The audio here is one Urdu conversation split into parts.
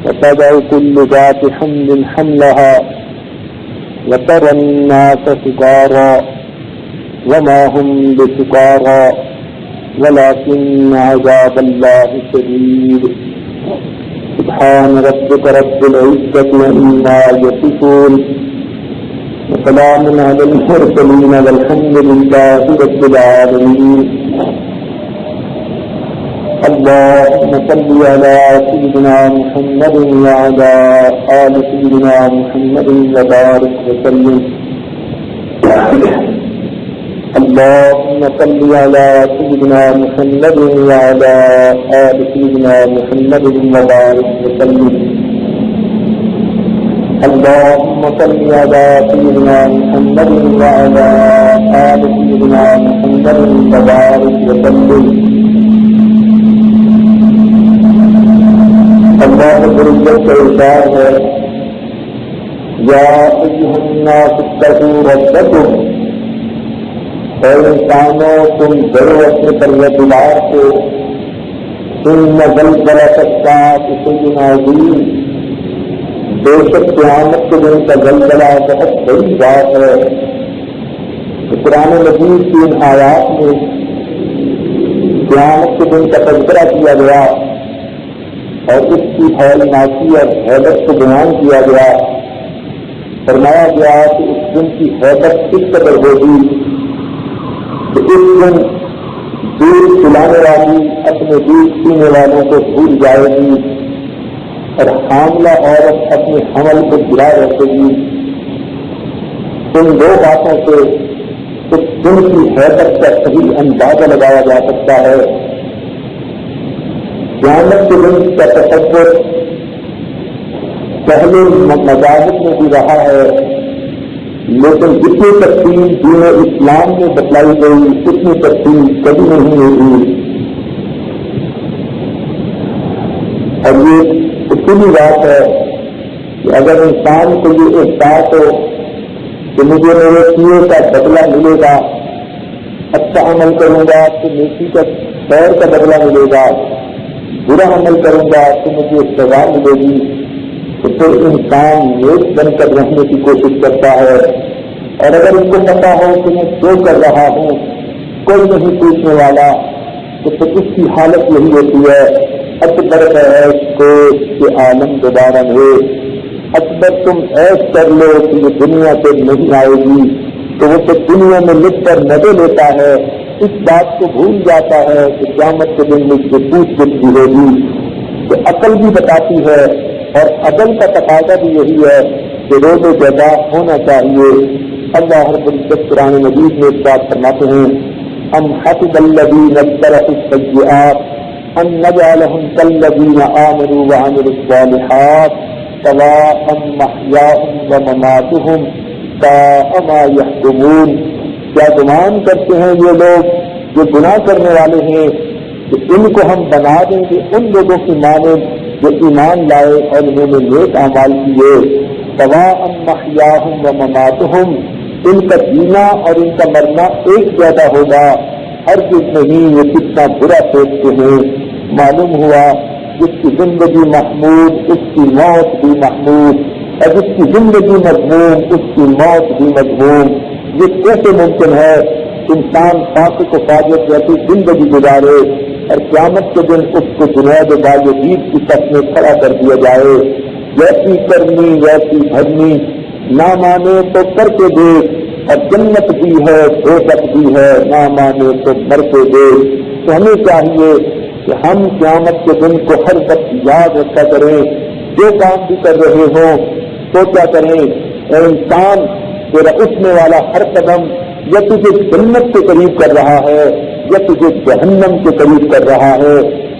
وتضع كل ذات حمل حملها وترى الناس سكارى وما هم بسكارى ولكن عذاب الله شديد سبحان ربك رب العزة عما يصفون وسلام على المرسلين والحمد لله رب العالمين اللهم صل على سيدنا محمد وعلى آل سيدنا محمد وبارك وسلم اللهم صل على سيدنا محمد وعلى آل سيدنا محمد وبارك وسلم اللهم صل على سيدنا محمد وعلى آل سيدنا محمد وبارك وسلم اللہ رب العزت کا ارشاد ہے یا ایھا الناس اتقوا ربکم، اے انسانوں تم ڈرو اپنے پروردگار سے، ان زلزلۃ الساعۃ شیء عظیم، بے شک قیامت کے دن کا زلزلہ بہت بڑی بات ہے۔ قرآن مجید کی ان آیات میں قیامت کے دن کا تذکرہ کیا گیا اور اس کی ہولناکی اور حیبت کو بیان کیا گیا۔ فرمایا گیا کہ اس دن کی حیبت اس قدر ہوگی کہ اس دن دودھ پلانے والی اپنے دودھ پینے والوں کو بھول جائے گی اور حاملہ عورت اپنے حمل کو گرا رکھے گی۔ ان دو باتوں سے اس دن کی حیبت کا صحیح اندازہ لگایا جا سکتا ہے۔ قیامت کے دن کا تصور پہلے مذاہب میں بھی رہا ہے، لیکن جتنی تفصیل دین اسلام میں بتلائی گئی اتنی تفصیل کبھی نہیں ہوئی، اور یہ اصولی بات ہے کہ اگر انسان کو یہ احساس ہو کہ مجھے میرے کیے کا بدلہ ملے گا، اچھا عمل کروں گا تو نیکی کا خیر کا بدلہ ملے گا، برا عمل کروں گا تو مجھے سزا ملے گی، تو پھر انسان نیک بن کر رہنے کی کوشش کرتا ہے۔ اور اگر اس کو پتا ہو کہ میں جو کر رہا ہوں کوئی نہیں پوچھنے والا، تو پھر اس کی حالت یہی ہوتی ہے اکبر عیش کو کہ عالم دوبارہ ہے، اکبر تم عیش کر لو کہ یہ دنیا سے نہیں آئے گی، تو وہ پھر دنیا میں لکھ کر مزے لیتا ہے، اس بات کو بھول جاتا ہے کہ قیامت کے دن مجھ سے پوچھ گچھ بھی ہوگی۔ تو عقل بھی بتاتی ہے اور عدل کا تقاضا بھی یہی ہے کہ روز جزا ہونا چاہیے۔ اللہ رب العزت قرآن مجید میں اس بات فرماتے ہیں ام حسب الذین اجترحوا السیئات ان نجعلهم کالذین آمنوا وعملوا الصالحات سواء محیاهم ومماتهم ساء ما یحکمون۔ کیا گمان کرتے ہیں یہ لوگ جو گناہ کرنے والے ہیں کہ ان کو ہم بنا دیں گے ان لوگوں کی مانند جو ایمان لائے اور انہوں نے نیک اعمال کیے، سواء محیاهم ومماتهم، ان کا جینا اور ان کا مرنا ایک جیسا ہوگا، ہرگز نہیں یہ کتنا برا سوچتے ہیں۔ معلوم ہوا جس کی زندگی محمود اس کی موت بھی محمود، اور جس کی زندگی مضموم اس کی موت بھی مضموم۔ یہ کیسے ممکن ہے انسان فاسق و فاجر جیسی زندگی گزارے اور قیامت کے دن اس کو جنید باجدید کی طرف میں کھڑا کر دیا جائے؟ جیسی کرنی ویسی بھرنی، نہ مانے تو کر کے دے، اور جنت بھی ہے دوزخ بھی ہے، نہ مانے تو مر کے دے۔ تو ہمیں چاہیے کہ ہم قیامت کے دن کو ہر وقت یاد رکھا کریں، جو کام بھی کر رہے ہوں سوچا کریں اے انسان تیرا اٹھنے والا ہر قدم یا تجھے جنت کے قریب کر رہا ہے یا تجھے جہنم کے قریب کر رہا ہے۔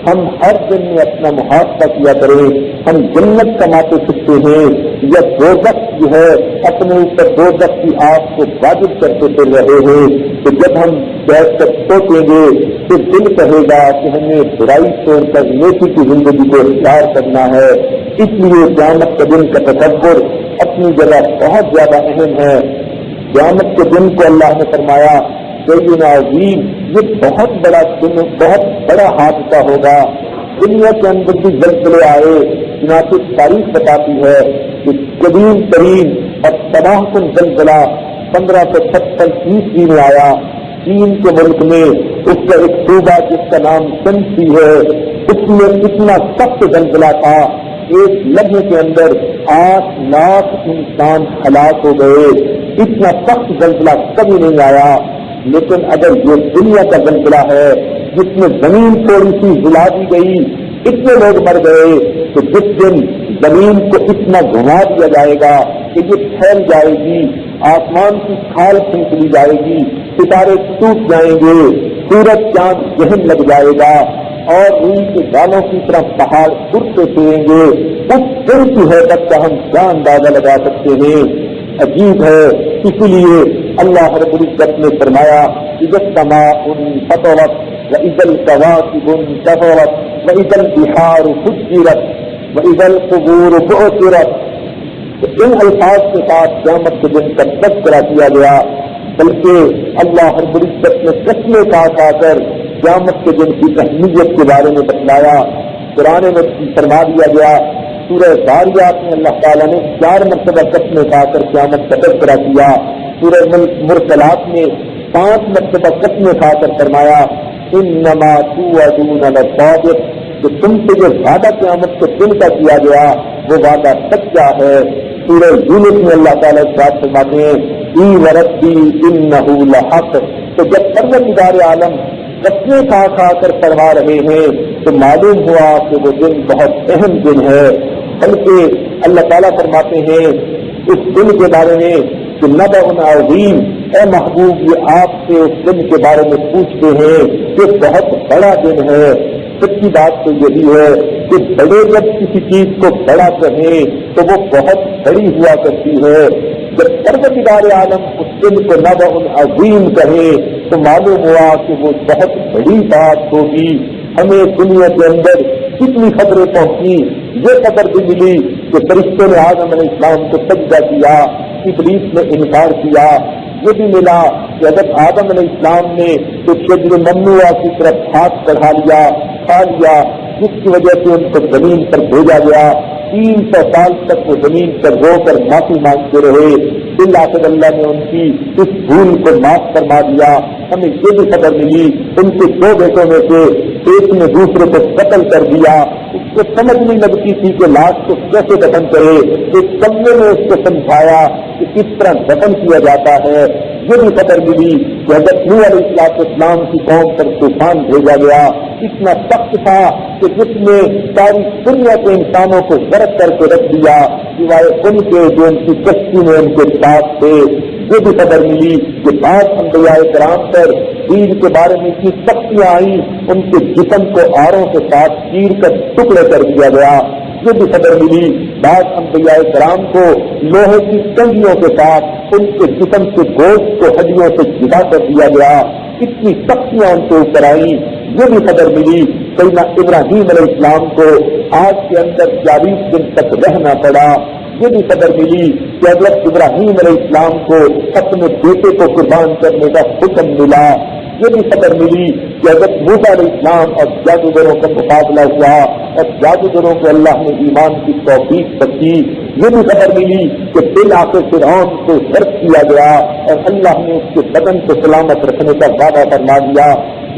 ہم ہر دن میں اپنا محاسبہ کیا کریں، ہم جنت کماتے سکتے ہیں یا دوزخ جو ہے اپنے اوپر دوزخ کی آگ کو واجب کرتے پھر رہے ہیں۔ تو جب ہم بیٹھ کر سوچیں گے تو دل کہے گا کہ ہمیں برائی چھوڑ کر نیکی کی زندگی کو اختیار کرنا ہے۔ اس لیے قیامت کے دن کا تصور اپنی جگہ بہت زیادہ اہم ہے۔ قیامت کے دن کو اللہ نے فرمایا سیدنا عظیم، یہ بہت بڑا حادثہ ہوگا۔ دنیا کے اندر بھی زلزلے آئے، چنانچہ تاریخ بتاتی ہے کہ قدیم ترین اور تباہ کن زلزلہ 1556 میں آیا چین کے ملک میں. اس کا ایک صوبہ جس کا نام شنسی ہے, اس میں اتنا سخت زلزلہ تھا, ایک لمحے کے اندر 8 لاکھ انسان ہلاک ہو گئے. اتنا سخت زلزلہ کبھی نہیں آیا. لیکن اگر یہ دنیا کا زلزلہ ہے جس میں زمین تھوڑی سی ہلا دی گئی, اتنے لوگ مر گئے, تو جس دن زمین کو اتنا گھما دیا جائے گا کہ یہ پھیل جائے گی, آسمان کی کھال پھینک لی جائے گی, ستارے ٹوٹ جائیں گے, سورج چاند ذہن لگ جائے گا, اور روئی کے دانوں کی طرح پہاڑ اڑتے پھریں گے, اس دن کی حیثیت کا ہم کیا اندازہ لگا سکتے ہیں. عجیب ہے. اسی لیے اللہ رب العزت نے فرمایا اذا السماء انفطرت واذا الكواكب انتثرت واذا البحار فجرت واذا القبور بعثرت. ان الفاظ کے ساتھ قیامت کے دن کا تذکرہ کیا گیا, بلکہ اللہ رب العزت نے قسمیں کھا کر قیامت کے دن کی اہمیت کے بارے میں بتلایا. قرآن میں فرما دیا گیا, سورہ ذاریات میں اللہ تعالیٰ نے 4 مرتبہ قسمیں کھا کر قیامت کا تذکرہ کیا. سورہ مرسلات میں 5 مرتبہ قسمیں کھا کر فرمایا انما توعدون لصادق, کہ تم سے جو وعدہ قیامت کے دن کا کیا گیا وہ وعدہ سچا ہے. سورہ یونس میں اللہ تعالیٰ ارشاد فرماتے ہیں ای وربی انہ لحق. تو جب پروردگار عالم قسمیں کھا کھا کر فرما رہے ہیں تو معلوم ہوا کہ وہ دن بہت اہم دن ہے. بلکہ اللہ تعالیٰ فرماتے ہیں اس دن کے بارے میں کہ نبأ عظیم, اے محبوب یہ آپ سے اس دن کے بارے میں پوچھتے ہیں کہ بہت بڑا دن ہے. سچی بات تو یہی ہے کہ بڑے جب کسی چیز کو بڑا کہیں تو وہ بہت بڑی ہوا کرتی ہے. جب پروردگار عالم اس دن کو نبأ عظیم کہے تو معلوم ہوا کہ وہ بہت بڑی بات ہوگی. ہمیں دنیا کے اندر کتنی خبریں پہنچی, یہ خبر بھی ملی کہ فرشتوں نے آدم علیہ السلام کو سجدہ کیا, ابلیس نے انکار کیا. یہ بھی ملا کہ حضرت آدم علیہ السلام نے ایک شجر ممنوعہ کی طرف ہاتھ بڑھا لیا, کھا لیا, جس کی وجہ سے ان کو زمین پر بھیجا گیا. 300 سال تک وہ زمین پر رو کر معافی مانگتے رہے. بالآخر اللہ نے ان کی اس بھول کو معاف فرما دیا. ہمیں یہ بھی خبر ملی ان کے 2 بیٹوں میں سے ایک نے دوسرے کو قتل کر دیا. اس کو سمجھ نہیں لگتی تھی کہ لاش کو کیسے دفن کرے. ایک کمرے میں اس کو سمجھایا کہ کس طرح دفن کیا جاتا ہے. یہ بھی خبر ملی کہ حضرت نوح علیہ السلام کی قوم پر طوفان بھیجا گیا. اتنا سخت تھا کہ جس نے ساری دنیا کے انسانوں کو غرق کر کے رکھ دیا سوائے ان کے جو ان کی کشتی میں ان کے ساتھ تھے. یہ بھی خبر ملی کہ بعض انبیاء کرام پر دین کے بارے میں اتنی سختیاں آئیں, ان کے جسم کو آروں کے ساتھ چیر کر ٹکڑے کر دیا گیا. یہ بھی خبر ملی بعض انبیاء کرام کو لوہے کی کنگھیوں کے ساتھ ان کے جسم کے گوشت کو ہڈیوں سے جدا کر دیا گیا. اتنی سختیاں ان کے اوپر آئیں. یہ بھی خبر ملی سیدنا ابراہیم علیہ السلام کو آگ کے اندر 40 دن تک رہنا پڑا. یہ بھی خبر ملی کہ حضرت ابراہیم علیہ السلام کو اپنے بیٹے کو قربان کرنے کا حکم ملا. یہ بھی خبر ملی کہ حضرت موسیٰ علیہ السلام اور جادوگروں کا مقابلہ ہوا اور جادوگروں کو اللہ نے ایمان کی توفیق بخشی. یہ بھی خبر ملی کہ بالآخر فرعون کو غرق کیا گیا اور اللہ نے اس کے بدن کو سلامت رکھنے کا وعدہ فرما دیا.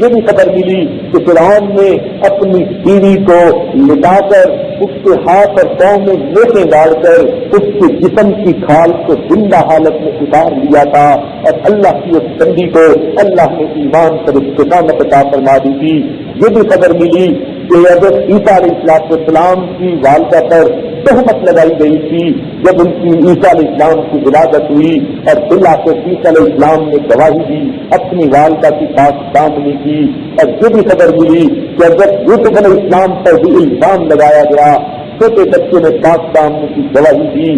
یہ بھی خبر ملی کہ فرعون نے اپنی بیوی کو لٹا کر اس کے ہاتھ اور پاؤں میں میخیں ڈال کر اس کے جسم کی کھال کو زندہ حالت میں اتار لیا تھا اور اللہ کی اس بندی کو اللہ نے ایمان پر استقامت عطا فرما دی تھی. یہ بھی خبر ملی کہ حضرت عیسیٰ علیہ السلام کی والدہ پر تہمت لگائی گئی تھی جب ان کی عیسیٰ علیہ السلام کی ولادت ہوئی اور بالآخر عیسیٰ علیہ السلام نے گواہی دی, اپنی والدہ کی پاس سامنے کی. اور یہ بھی خبر ملی کہ حضرت یوسف علیہ السلام پر بھی الزام لگایا گیا, چھوٹے بچے نے پاس سامنے کی گواہی دی.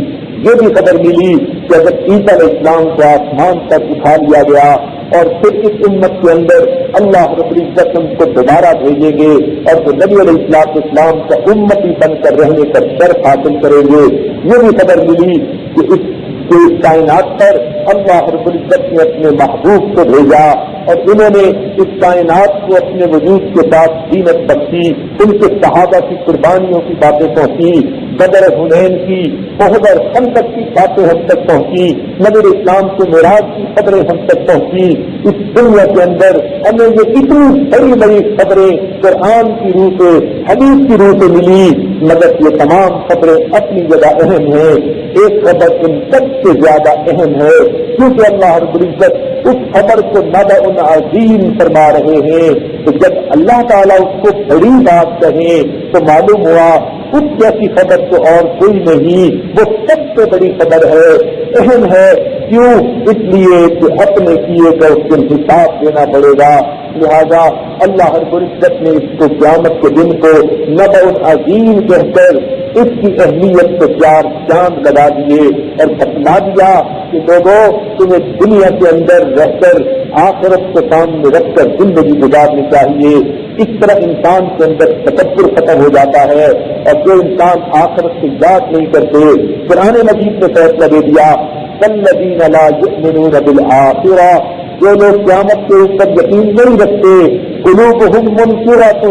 یہ بھی خبر ملی کہ حضرت عیسیٰ علیہ السلام کو آسمان تک اٹھا لیا گیا اور پھر اس امت کے اندر اللہ رب العزت ان کو دوبارہ بھیجیں گے اور وہ نبی علیہ السلام کا امتی بن کر رہنے کا شرف حاصل کریں گے. یہ بھی خبر ملی کہ اس کائنات پر اللہ رب العزت نے اپنے محبوب کو بھیجا اور انہوں نے اس کائنات کو اپنے وجود کے ساتھ زینت بخشی. ان کے صحابہ کی قربانیوں کی باتیں پہنچی بدر حنین کی احد اور خندق کی باتیں ہم تک پہنچی، نبی اسلام کے معراج کی خبریں ہم تک پہنچی۔ اس دنیا کے اندر ہمیں یہ اتنی بڑی بڑی خبریں قرآن کی روح سے، حدیث کی روح سے ملی، مگر یہ تمام خبریں اپنی جگہ اہم ہیں۔ ایک خبر ان سب سے زیادہ اہم ہے، کیونکہ اللہ رب العزت اس خبر کو نبأ عظیم فرما رہے ہیں۔ تو جب اللہ تعالیٰ اس کو بڑی بات کہیں تو معلوم ہوا اس جیسی خبر تو اور کوئی نہیں، وہ سب سے بڑی خبر ہے، اہم ہے۔ کیوں؟ اس لیے کہ اپنے کیے کا اس کو حساب دینا پڑے گا۔ لہذا اللہ رب العزت نے اس کو قیامت کے دن کو نبأ عظیم کہہ کر اس کی اہمیت سے چار چاند لگا دیے اور بتلا دیا کہ لوگوں تمہیں دنیا کے اندر رہ کر آخرت کو سامنے رکھ کر زندگی گزارنی چاہیے۔ اس طرح انسان کے اندر تکبر ختم ہو جاتا ہے، اور جو انسان آخرت کی یاد نہیں کرتے، قرآن مجید نے فیصلہ دے دیا الذین لا یؤمنون بالآخرہ، جو لوگ قیامت کے اوپر یقین نہیں رکھتے، قلوبہم منکرۃ،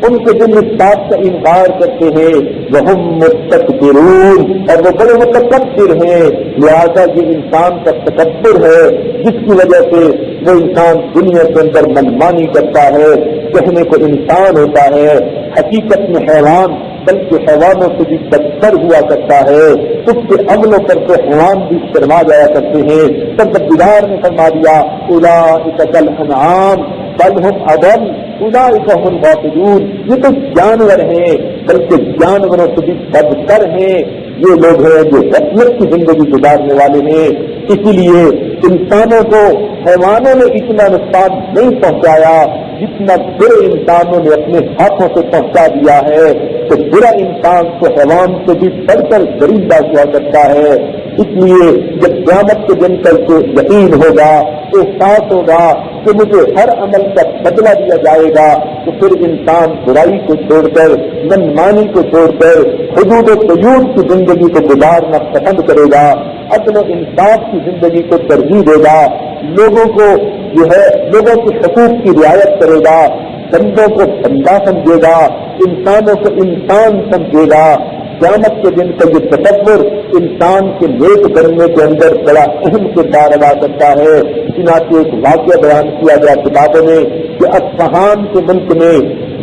ان کے دل اس بات کا انکار کرتے ہیں، وہم مستکبرون، اور وہ بڑے متکبر ہیں۔ لہذا یہ انسان کا تکبر ہے جس کی وجہ سے وہ انسان دنیا کے اندر منمانی کرتا ہے، کہنے کو انسان ہوتا ہے، حقیقت میں حیوان بلکہ حیوانوں سے بھی بدتر ہوا کرتا ہے، اس کے عملوں پر تو حیوان بھی شرما جایا کرتے ہیں۔ پروردگار نے فرما دیا اولئک کالانعام بل ہم اضل اولئک هم الغافلون، یہ تو جانور ہیں بلکہ جانوروں سے بھی بدتر ہیں، یہ لوگ ہیں جو غفلت کی زندگی گزارنے والے ہیں۔ اسی لیے انسانوں کو حیوانوں نے اتنا نقصان نہیں پہنچایا جتنا برے انسانوں نے اپنے ہاتھوں سے پہنچا دیا ہے، تو برا انسان تو حیوان سے بھی بڑھ کر غریبہ ہوا کرتا ہے۔ اس لیے جب قیامت کے دن کل کو یقین ہوگا، احساس ہوگا کہ مجھے ہر عمل کا بدلہ دیا جائے گا، تو پھر انسان برائی کو چھوڑ کر، منمانی کو چھوڑ کر حدود و قیود کی زندگی کو گزارنا پسند کرے گا، عدل و انصاف کی زندگی کو ترجیح دے گا، لوگوں کو جو ہے لوگوں کے حقوق کی رعایت کرے گا، بندوں کو بندہ سمجھے گا، انسانوں کو انسان سمجھے گا۔ قیامت کے دن کا یہ تصور انسان کے نیک بننے کے اندر بڑا اہم کردار ادا کرتا ہے۔ چنانچہ ایک واقعہ بیان کیا گیا کتابوں میں کہ اصفہان کے ملک میں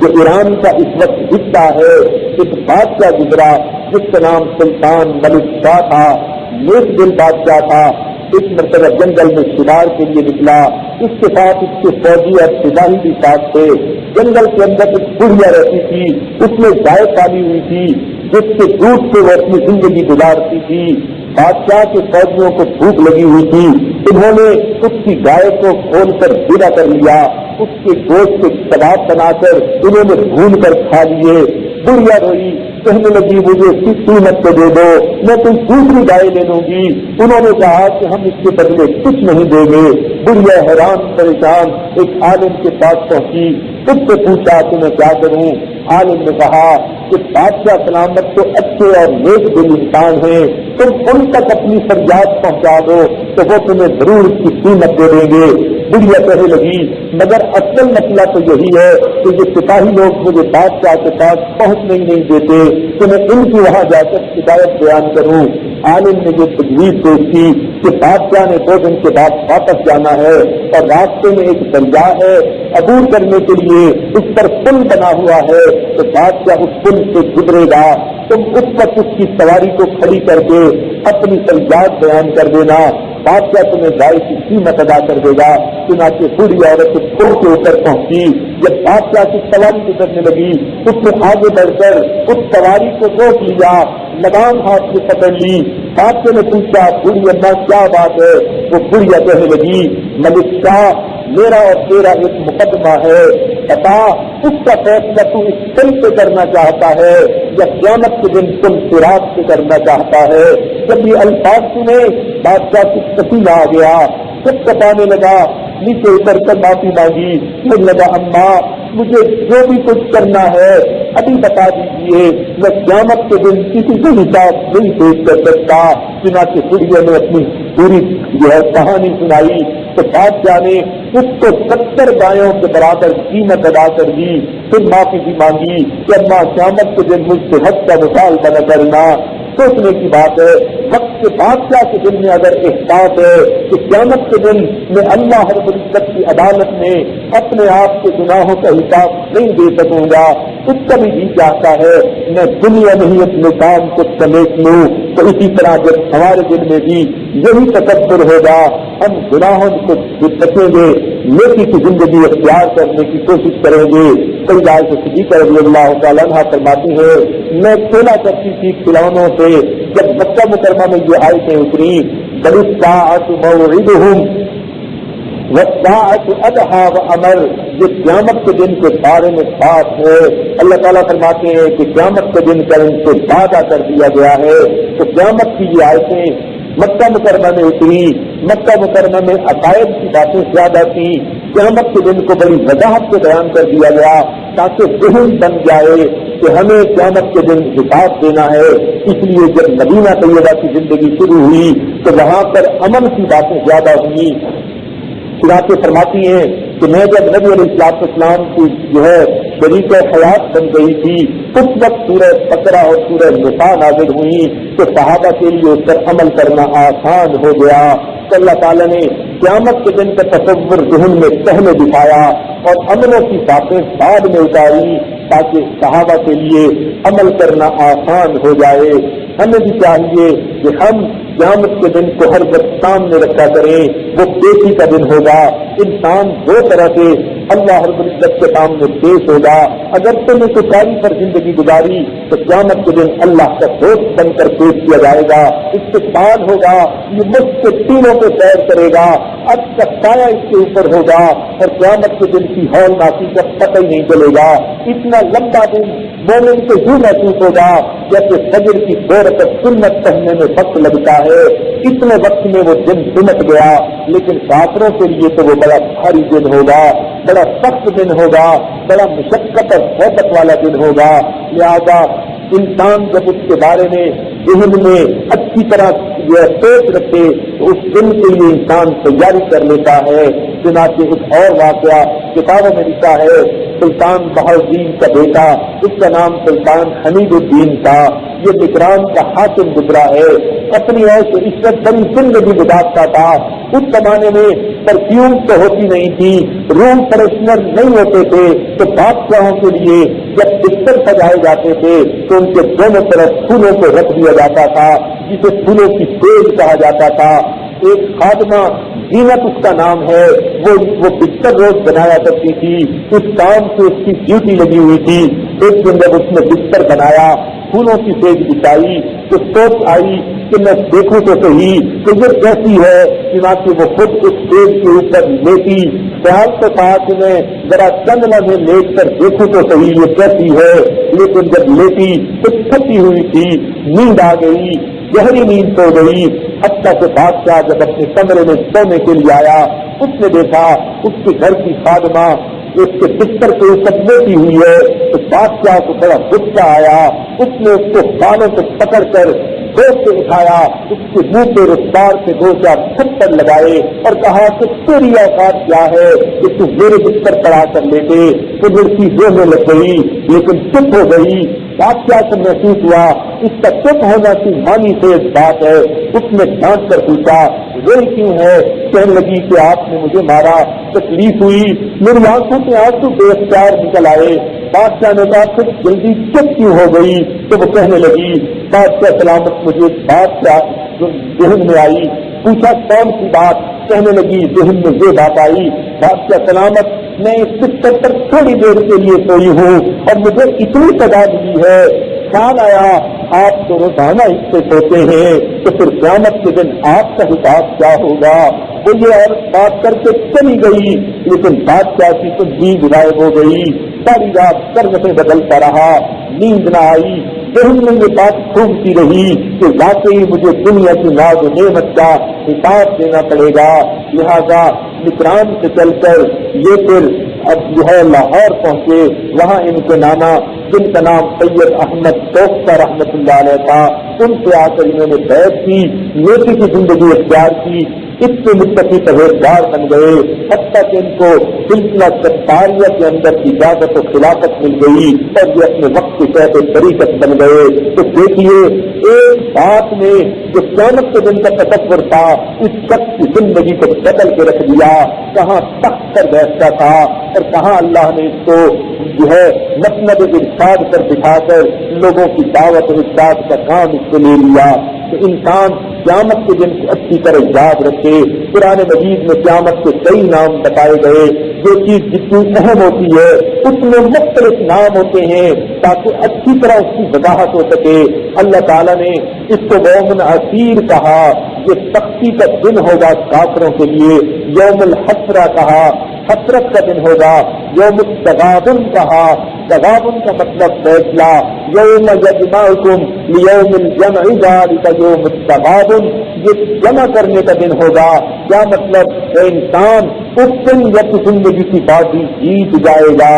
جو ایران کا اس وقت حصہ ہے، ایک بادشاہ گزرا جس کا نام سلطان ملک شاہ تھا، نیک دل بادشاہ تھا۔ ایک مرتبہ جنگل میں شکار کے لیے نکلا، اس کے ساتھ اس کے فوجی اور سپاہی بھی ساتھ تھے۔ جنگل کے اندر ایک بڑھیا رہتی تھی، اس میں گائے پالی ہوئی تھی جس کے دودھ سے وہ اپنی زندگی گزارتی تھی۔ بادشاہ کے فوجیوں کو بھوک لگی ہوئی تھی، انہوں نے اس کی گائے کو کھول کر ذبح کر لیا، اس کے گوشت کے کباب بنا کر انہوں نے بھون کر کھا لیے۔ بڑھیا روئی، کہنے لگی مجھے کس قیمت کو دے دو، میں کوئی دوسری گائے لے لوں گی۔ انہوں نے کہا کہ ہم اس کے بدلے کچھ نہیں دیں گے۔ بڑھیا حیران پریشان ایک عالم کے پاس پہنچی، اس سے پوچھا کہ میں کیا کروں۔ عالم نے کہا کہ بادشاہ سلامت تو اچھے اور نیک دل انسان ہیں، تم ان تک اپنی فریاد پہنچا دو تو وہ تمہیں ضرور اس کی قیمت دے دیں گے۔ بڑھیا کہنے لگی مگر اصل مسئلہ تو یہی ہے کہ یہ سپاہی لوگ مجھے بادشاہ کے پاس پہنچنے ہی نہیں دیتے کہ میں ان کی وہاں جا کر شکایت بیان کروں۔ عالم نے یہ تجویز پیش کی کہ بادشاہ نے 2 دن کے بعد واپس جانا ہے اور راستے میں ایک دریا ہے، عبور کرنے کے لیے اس پر پل بنا ہوا ہے، تو بادشاہ اس پل سے گزرے گا، تم اس وقت اس کی سواری کو کھڑی کر کے اپنی فریاد بیان کر دینا، بادشاہ تمہیں گائے کی قیمت ادا کر دے گا۔ چنانچہ بوڑھی عورت پل کے اوپر پہنچی، جب بادشاہ کی سواری گزرنے لگی اس نے آگے بڑھ کر اس سواری کو روک لیا، لگام ہاتھ سے پکڑ لی۔ بادشاہ نے پوچھا بوڑھی اماں کیا بات ہے؟ وہ بڑھیا کہنے لگی ملک شاہ میرا اور تیرا ایک مقدمہ ہے، بتا اس کا فیصلہ تو اس پل سے کرنا چاہتا ہے یا قیامت کے دن تم صراط سے کرنا چاہتا ہے؟ جب یہ الفاظ سنے بادشاہ کی پسینہ آ گیا، سب کپانے لگا، نیچے اتر کر معافی مانگی، مجھے لگا اماں مجھے جو بھی کچھ کرنا ہے ابھی بتا دیجیے، میں قیامت کے دن کسی سے حساب نہیں پیش کر سکتا۔ چنانچہ بڑھیا نے اپنی پوری جو ہے کہانی سنائی، تو بادشاہ نے اس کو 70 گایوں کے برابر قیمت ادا کر دی، پھر معافی بھی مانگی کہ اللہ قیامت کے دن مجھ سے حق کا مطالبہ نہ کرنا۔ سوچنے کی بات ہے، وقت کے بادشاہ کے دل میں اگر احساس ہے کہ قیامت کے دن میں اللہ رب العزت کی عدالت میں اپنے آپ کے گناہوں کا حساب نہیں دے سکوں گا، اس کا بھی جی چاہتا ہے میں دنیا میں ہی اپنے کام کو سمیٹ لوں، تو اسی طرح جب ہمارے دل میں بھی یہی تصور ہوگا، ہم گناہوں کو بچیں گے، نیکی کی زندگی اختیار کرنے کی کوشش کریں گے۔ کئی بار تو صدیقہ رضی اللہ تعالیٰ عنہ فرماتی ہے، میں کھیلا کرتی تھی کھلونوں سے، جب مکہ مکرمہ میں یہ آیتیں اتری، بل الساعۃ موعدہم والساعۃ ادھیٰ وامر، یہ قیامت کے دن کے بارے میں بات ہے۔ اللہ تعالیٰ فرماتے ہیں کہ قیامت کے دن کا ان سے وعدہ کر دیا گیا ہے۔ تو قیامت کی یہ آیتیں مکہ مکرمہ میں اتری، مکہ مکرمہ میں عقائد کی باتیں زیادہ تھیں، قیامت کے دن کو بڑی وضاحت سے بیان کر دیا گیا تاکہ ذہن بن جائے کہ ہمیں قیامت کے دن حساب دینا ہے۔ اس لیے جب مدینہ طیبہ کی زندگی شروع ہوئی تو وہاں پر عمل کی باتیں زیادہ ہوئی۔ چنانچہ فرماتی ہیں کہ میں جب نبی علیہ السلام کی جو ہے شریک حیات بن گئی تھی، اس وقت سورہ بقرہ اور سورہ نساء نازل ہوئی تو صحابہ کے لیے اس پر عمل کرنا آسان ہو گیا۔ تو اللہ تعالیٰ نے قیامت کے دن کا تصور ذہن میں پہلے دکھایا اور عملوں کی باتیں بعد میں اتاری تاکہ صحابہ کے لیے عمل کرنا آسان ہو جائے۔ ہمیں بھی چاہیے کہ ہم قیامت کے دن کو ہر وقت سامنے رکھا کریں، وہ پیشی کا دن ہوگا، انسان دو طرح سے اللہ رب العزت کے سامنے پیش ہوگا۔ اگر تم نے سچائی پر زندگی گزاری تو قیامت کے دن اللہ کا دوست بن کر پیش کیا جائے گا، استقبال ہوگا، یہ مجھ سے تینوں پہ سیر کرے گا، اچھا سایہ اس کے اوپر ہوگا اور قیامت کے دن کی ہولناکی کا پتہ ہی نہیں چلے گا۔ اتنا لمبا دن مومن کو یوں محسوس ہوگا جیسے فجر کی 2 رکعت سنت پڑھنے میں وقت لگتا ہے، اتنے وقت میں وہ دن سمٹ گیا۔ لیکن کافروں کے لیے تو وہ بڑا بھاری دن ہوگا، بڑا سخت دن ہوگا، بڑا مشقت اور صحبت والا دن ہوگا۔ لہذا انسان جب اس کے بارے میں ذہن میں اچھی طرح یہ سوچ رکھے تو اس دن کے لیے انسان تیاری کر لیتا ہے۔ چنانچہ ایک اور واقعہ کتابوں میں لکھا ہے، سلطان بہاؤالدین کا بیٹا، اس کا نام سلطان حمید الدین تھا، یہ بکران کا حاکم گزرا ہے، اپنی عیش و عشرت بڑی زندگی گزارتا تھا۔ اس زمانے میں پرفیوم تو ہوتی نہیں تھی، روم فریشنر نہیں ہوتے تھے، تو بادشاہوں کے لیے جب بستر سجائے جاتے تھے تو ان کے دونوں طرف پھولوں کو رکھ دیا جاتا تھا، جسے پھولوں کی تیل کہا جاتا تھا۔ ایک خادمہ زینت اس کا نام ہے، وہ بستر روز بنایا کرتی تھی، اس کام سے اس کی ڈیوٹی لگی ہوئی تھی۔ ایک دن جب اس نے بستر بنایا، پھولوں کی سیج بچھائی تو سوچ آئی کہ میں دیکھوں تو صحیح کہ یہ کیسی ہے، چنانچہ وہ خود اس سیج کے اوپر لیٹی۔ خیال تو تھا کہ میں ذرا چند لمحے لیٹ کر دیکھوں تو صحیح یہ کیسی ہے، لیکن جب لیٹی تو تھکی ہوئی تھی، نیند آ گئی، گہری نیند سو گئی۔ حتیٰ کہ بادشاہ جب اپنے کمرے میں سونے کے لیے آیا، اس نے دیکھا اس کے گھر کی خادمہ اس کے بستر کے اوپر لیٹی ہوئی ہے، تو بادشاہ کو بڑا غصہ آیا۔ اس نے اس کو بالوں سے پکڑ کر زور سے اٹھایا، اس کے منہ پہ رفتار سے 2-4 تھپڑ لگائے اور کہا کہ تیری اوقات کیا ہے کہ تو میرے بستر پر آ کر لیٹے۔ تو لڑکی رونے لگ گئی لیکن چپ ہو گئی۔ بادشاہ کو محسوس ہوا اس کا چپ ہونا کی مانی سے بات ہے۔ اس نے ڈانٹ کر پوچھا روئی کیوں ہے؟ کہنے لگی کہ آپ نے مجھے مارا، تکلیف ہوئی، میری آنکھوں سے آنسو بے اختیار نکل آئے۔ بادشاہ نے کہا پھر جلدی چپ کیوں ہو گئی؟ تو وہ کہنے لگی بادشاہ سلامت مجھے بات کیا ذہن میں آئی۔ پوچھا کون سی بات؟ کہنے لگی ذہن میں یہ بات آئی، بادشاہ سلامت میں اس بستر پر تھوڑی دیر کے لیے سوئی ہوں اور مجھے اتنی سزا ملی ہے، خیال آیا آپ تو روزانہ اس سے سوتے ہیں تو پھر قیامت کے دن آپ کا حساب کیا ہوگا؟ وہ یہ اور بات کر کے چلی گئی، لیکن بادشاہ کی تو نیند غائب ہو گئی۔ ساری رات سر سے بدلتا رہا، نیند نہ آئی، ذہن میں یہ بات گھومتی رہی کہ واقعی مجھے دنیا کی ناز و نعمت کا حساب دینا پڑے گا۔ لہذا مکران سے چل کر یہ پھر اب جو ہے لاہور پہنچے، وہاں ان کے نانا جن کا نام سید احمد نقشبندی رحمت اللہ علیہ تھا، ان سے آ کر انہوں نے بیعت کی، نیکی کی زندگی اختیار کی۔ اتنے متقی پرہیزگار بن گئے حتیٰ کہ ان کو سلسلہ ستاریہ کے اندر اجازت و خلافت مل گئی اور یہ اپنے وقت کے تحت طریقت بن گئے. تو دیکھیے ایک بات نے جو قیامت کے دن کا تصور تھا اس شخص کی زندگی کو بدل کے رکھ دیا. کہاں تخت پر بیٹھتا تھا اور کہاں اللہ نے اس کو جو ہے مسند ارشاد پر بٹھا کر لوگوں کی دعوت و ارشاد کا کام اس کو لے لیا. تو انسان قیامت کے دن کو اچھی طرح یاد رکھے. قرآن مجید میں قیامت کے کئی نام بتائے گئے. جو چیز جتنی اہم ہوتی ہے اس میں مختلف نام ہوتے ہیں تاکہ اچھی طرح اس کی وضاحت ہو سکے. اللہ تعالیٰ نے اس کو یوم عسیر کہا، یہ سختی کا دن ہوگا کافروں کے لیے. یوم الحسرہ کہا، حسرت کا دن ہوگا. یوم التغابن کہا، تغابن کا مطلب فیصلہ. یوم یجمعکم لیوم الجمع ذالک یوم التغابن، یہ جمع کرنے کا دن ہوگا. کیا مطلب؟ انسان اس دن یا تو زندگی کی بازی جیت جائے گا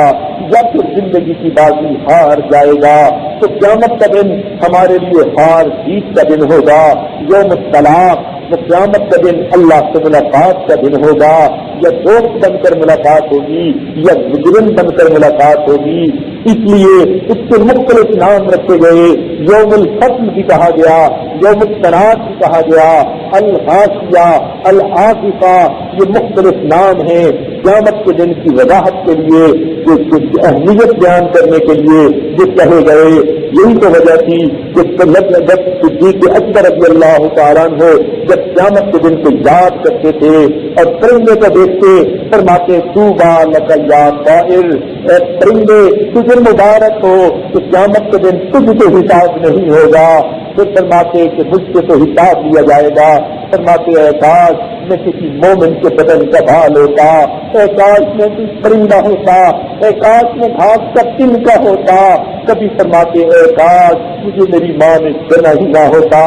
یا پھر زندگی کی بازی ہار جائے گا. تو قیامت کا دن ہمارے لیے ہار جیت کا دن ہوگا. یوم الطلاق، وہ قیامت کا دن اللہ سے ملاقات کا دن ہوگا. یا دوست بن کر ملاقات ہوگی یا مجرم بن کر ملاقات ہوگی. اس لیے اس کے مختلف نام رکھے گئے. یوم الفصل بھی کہا گیا، یوم التناق بھی کہا گیا، الغاشیہ، العاصفہ، یہ مختلف نام ہیں قیامت کے دن کی وضاحت کے لیے، اہمیت بیان کرنے کے لیے جو کہے گئے. یہی تو وجہ تھی کہ جب صدیق اکبر رضی اللہ تعالیٰ عنہ جب قیامت کے دن کو یاد کرتے تھے اور پرندے کو دیکھتے فرماتے طوبیٰ لک یا طائر، اے پرندے تجھے مبارک ہو کہ قیامت کے دن تجھ کو حساب نہیں ہوگا. پھر فرماتے کہ مجھ سے تو حساب لیا جائے گا. فرماتے اے کاش میں کسی مومن کے بدن کا بھال ہوتا، اے کاش میں کوئی پرندہ ہوتا، اے کاش میں گھاس کا تن کا ہوتا. کبھی فرماتے اے کاش مجھے میری ماں نے جنا ہی نہ ہوتا.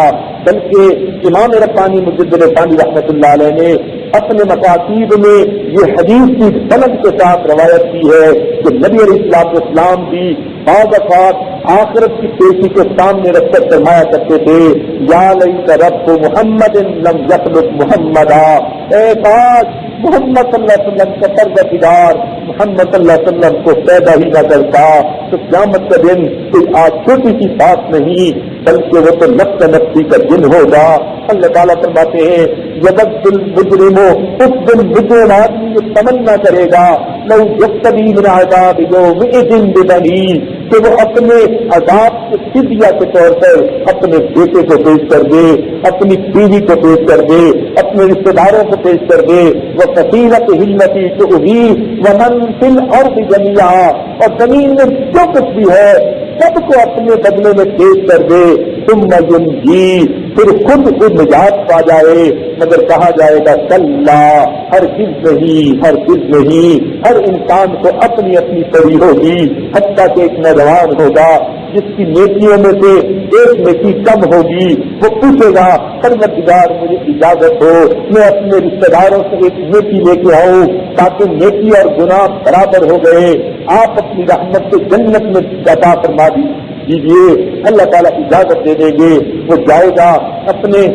بلکہ امام ربانی مجدد ثانی رحمۃ اللہ علیہ نے اپنے مقاصد میں یہ حدیث کی سند کے ساتھ روایت کی ہے کہ نبی علیہ السلام بھی بعض اوقات آخرت کی پیشی کے سامنے رکھ کر فرمایا کرتے تھے یا لیت رب محمد لم یخلق محمدا، اے کاش محمد صلی اللہ علیہ وسلم کا پروردگار محمد صلی اللہ علیہ وسلم کو پیدا ہی نہ کرتا. تو قیامت کا دن کوئی چھوٹی سی بات نہیں بلکہ وہ تو نفس نفسی کا دن ہوگا. اللہ تعالیٰ فرماتے ہیں یبد المجرم، اس دن مجرم آدمی یہ تمنا کرے گا لو یفتدی من عذاب یومئذ ببنیہ، کہ وہ اپنے عذاب کے فدیہ کے طور پر اپنے بیٹے کو پیش کر دے، اپنی بیوی کو پیش کر دے، اپنے رشتے داروں کو پیش کر دے. وہ کثیرت ہلتی تؤوی ومن فی الارض جمیعا، اور زمین میں جو کچھ بھی ہے سب کو اپنے بدلے میں پیش کر دے. ثم ینجی، پھر خود نجات پا جائے. مگر کہا جائے گا کلا، ہرگز نہیں، ہرگز نہیں. ہر انسان کو اپنی اپنی پڑی ہوگی. حتیٰ کہ ایک نوجوان ہوگا جس کی نیکیوں میں سے ایک نیکی کم ہوگی، وہ پوچھے گا پروردگار مجھے اجازت ہو میں اپنے رشتے داروں سے ایک نیکی لے کے آؤں تاکہ نیکی اور گناہ برابر ہو گئے. آپ اپنی رحمت سے جنت میں عطا فرما دیجیے. اللہ تعالیٰ اجازت دے دیں گے. وہ جائے گا اپنے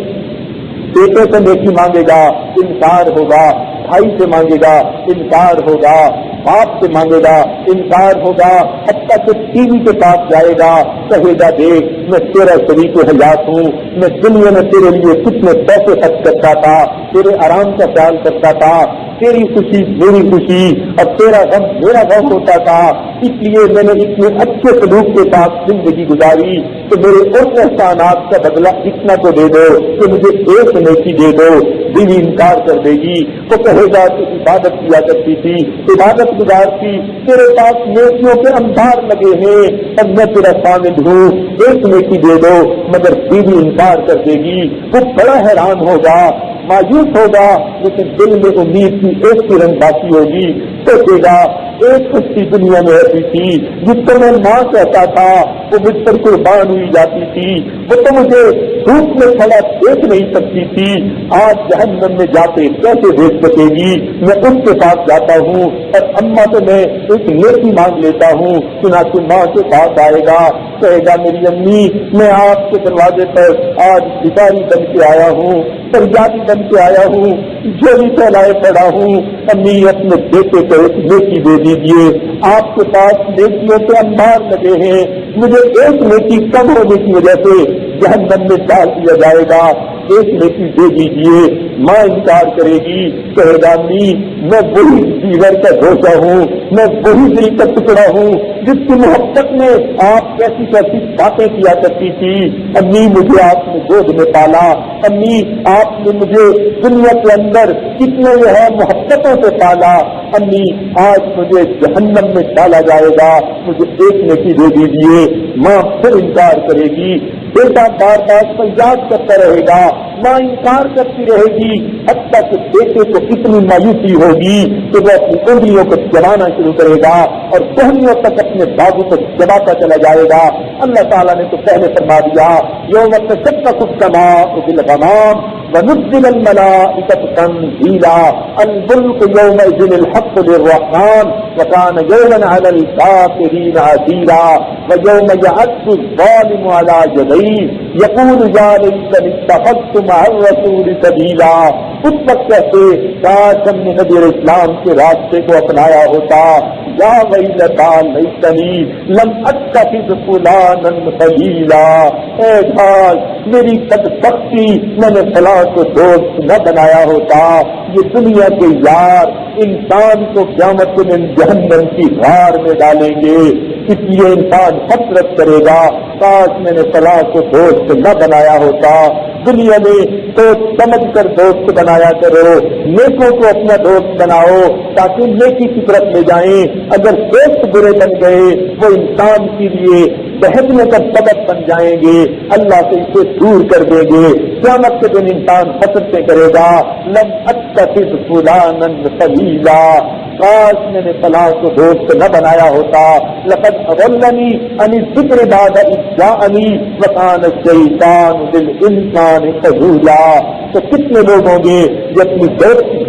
بیٹے سے نیکی مانگے گا، انکار ہوگا. بھائی سے مانگے گا، انکار ہوگا. باپ سے مانگے گا، انکار ہوگا. حتیٰ کہ بیوی کے پاس جائے گا، کہے گا دیکھ میں تیرا شریک حیات ہوں، میں دنیا میں تیرے لیے کتنے پیسے خرچ کرتا تھا، تیرے آرام کا خیال کرتا تھا، تیری خوشی میری خوشی اور تیرا غم میرا غم ہوتا تھا. اس لیے میں نے اتنے اچھے سلوک کے ساتھ زندگی گزاری تو میرے ان احسانات کا بدلہ اتنا تو دے دو کہ مجھے ایک نیکی دے دو. بیوی انکار کر دے گی. وہ کہے گا کہ عبادت کیا کرتی تھی، عبادت گزار تھی، تیرے پاس نیکیوں کے انبار لگے ہیں اور میں تیرا شامل ہوں، ایک نیکی دے دو. مگر بیوی انکار کر دے گی. وہ بڑا حیران ہوگا، مایوس ہوگا، لیکن دل میں امید کی ایک کی رنگ باقی ہوگی. سوچے گا ایک کشتی دنیا میں ایسی تھی جس کو میں ماں کہتا تھا، وہ مجھ پر قربان ہوئی جاتی تھی، وہ تو مجھے دھوپ میں کھڑا دیکھ نہیں سکتی تھی. آج جہنم میں جاتے کیسے دیکھ سکے گی؟ میں اس کے پاس جاتا ہوں اور اماں سے میں ایک نیکی مانگ لیتا ہوں. چنانچہ ماں کے پاس آئے گا، کہے گا میری امی میں آپ کے دروازے پر آج بھکاری بن کے آیا ہوں، فریادی بن کے آیا ہوں، جھولی پھیلائے پڑا ہوں، امی اپنے بیٹے کو ایک نیکی دے دیجیے، آپ کے پاس نیکیوں کے انبار لگے ہیں، مجھے ایک نیکی کم ہونے کی وجہ سے جہنم میں ڈال دیا جائے گا، ایک نیکی دے دیجیے۔ ماں انکار کرے گی، کہے گا امی میں وہی جگر کا گوشہ ہوں، میں وہی دل کا ٹکڑا ہوں جس کی محبت میں آپ کیسی کیسی باتیں کیا کرتی تھی، امی مجھے آپ نے گود میں پالا، امی آپ نے مجھے دنیا کے اندر کتنے جو ہے محبتوں سے پالا، امی آج مجھے جہنم میں ڈالا جائے گا، مجھے ایک نیکی دے دیجیے۔ ماں پھر انکار کرے گی، بیٹا بار بار فریاد کرتا رہے گا، ماں انکار کرتی رہے گی، حتیٰ کہ بیٹے کو اتنی مایوسی ہوگی کہ وہ اپنی انگلیوں کو چبانا شروع کرے گا اور کوہنیوں تک اپنے بازو کو چباتا چلا جائے گا۔ اللہ تعالیٰ نے تو پہلے فرما دیا یوم تشقق السماء بالغمام ونزل الملائکۃ تنزیلا الملک یومئذ الحق للرحمن وکان یوما علی الکافرین عسیرا ویوم یعض الظالم علی یدیہ یقول یا لیتنی اتخذت مع الرسول سبیلا۔ اس وقت کہتے کاش ہم نے نبی اسلام کے راستے کو اپنایا ہوتا، یا ویلتا لیتنی لم اتخذ فلانا خلیلا، اے کاش میری بدبختی میں نے فلاں کو دوست نہ بنایا ہوتا۔ یہ دنیا کے یار انسان کو قیامت کے دن جہنم کی غار میں ڈالیں گے، اس لیے انسان حسرت کرے گا کاش میں نے فلاں کو دوست نہ بنایا ہوتا۔ دنیا میں سوچ سمجھ کر دوست بنایا کرو، نیکوں کو اپنا دوست بناؤ تاکہ نیکی کی طرف لے جائیں۔ اگر دوست برے بن گئے وہ انسان کے لیے بہتنے کا سبب بن جائیں گے، اللہ سے اسے دور کر دیں گے۔ قیامت کے دن انسان حسرتیں کرے گا، لم اتخذ فلانا خلیلا، کاش میں نے فلاں کو دوست نہ بنایا ہوتا۔ لقد اضلنی عن الذکر بعد اذ جاءنی وکان الشیطان للانسان خذولا۔ تو کتنے لوگ ہوں گے جو اپنی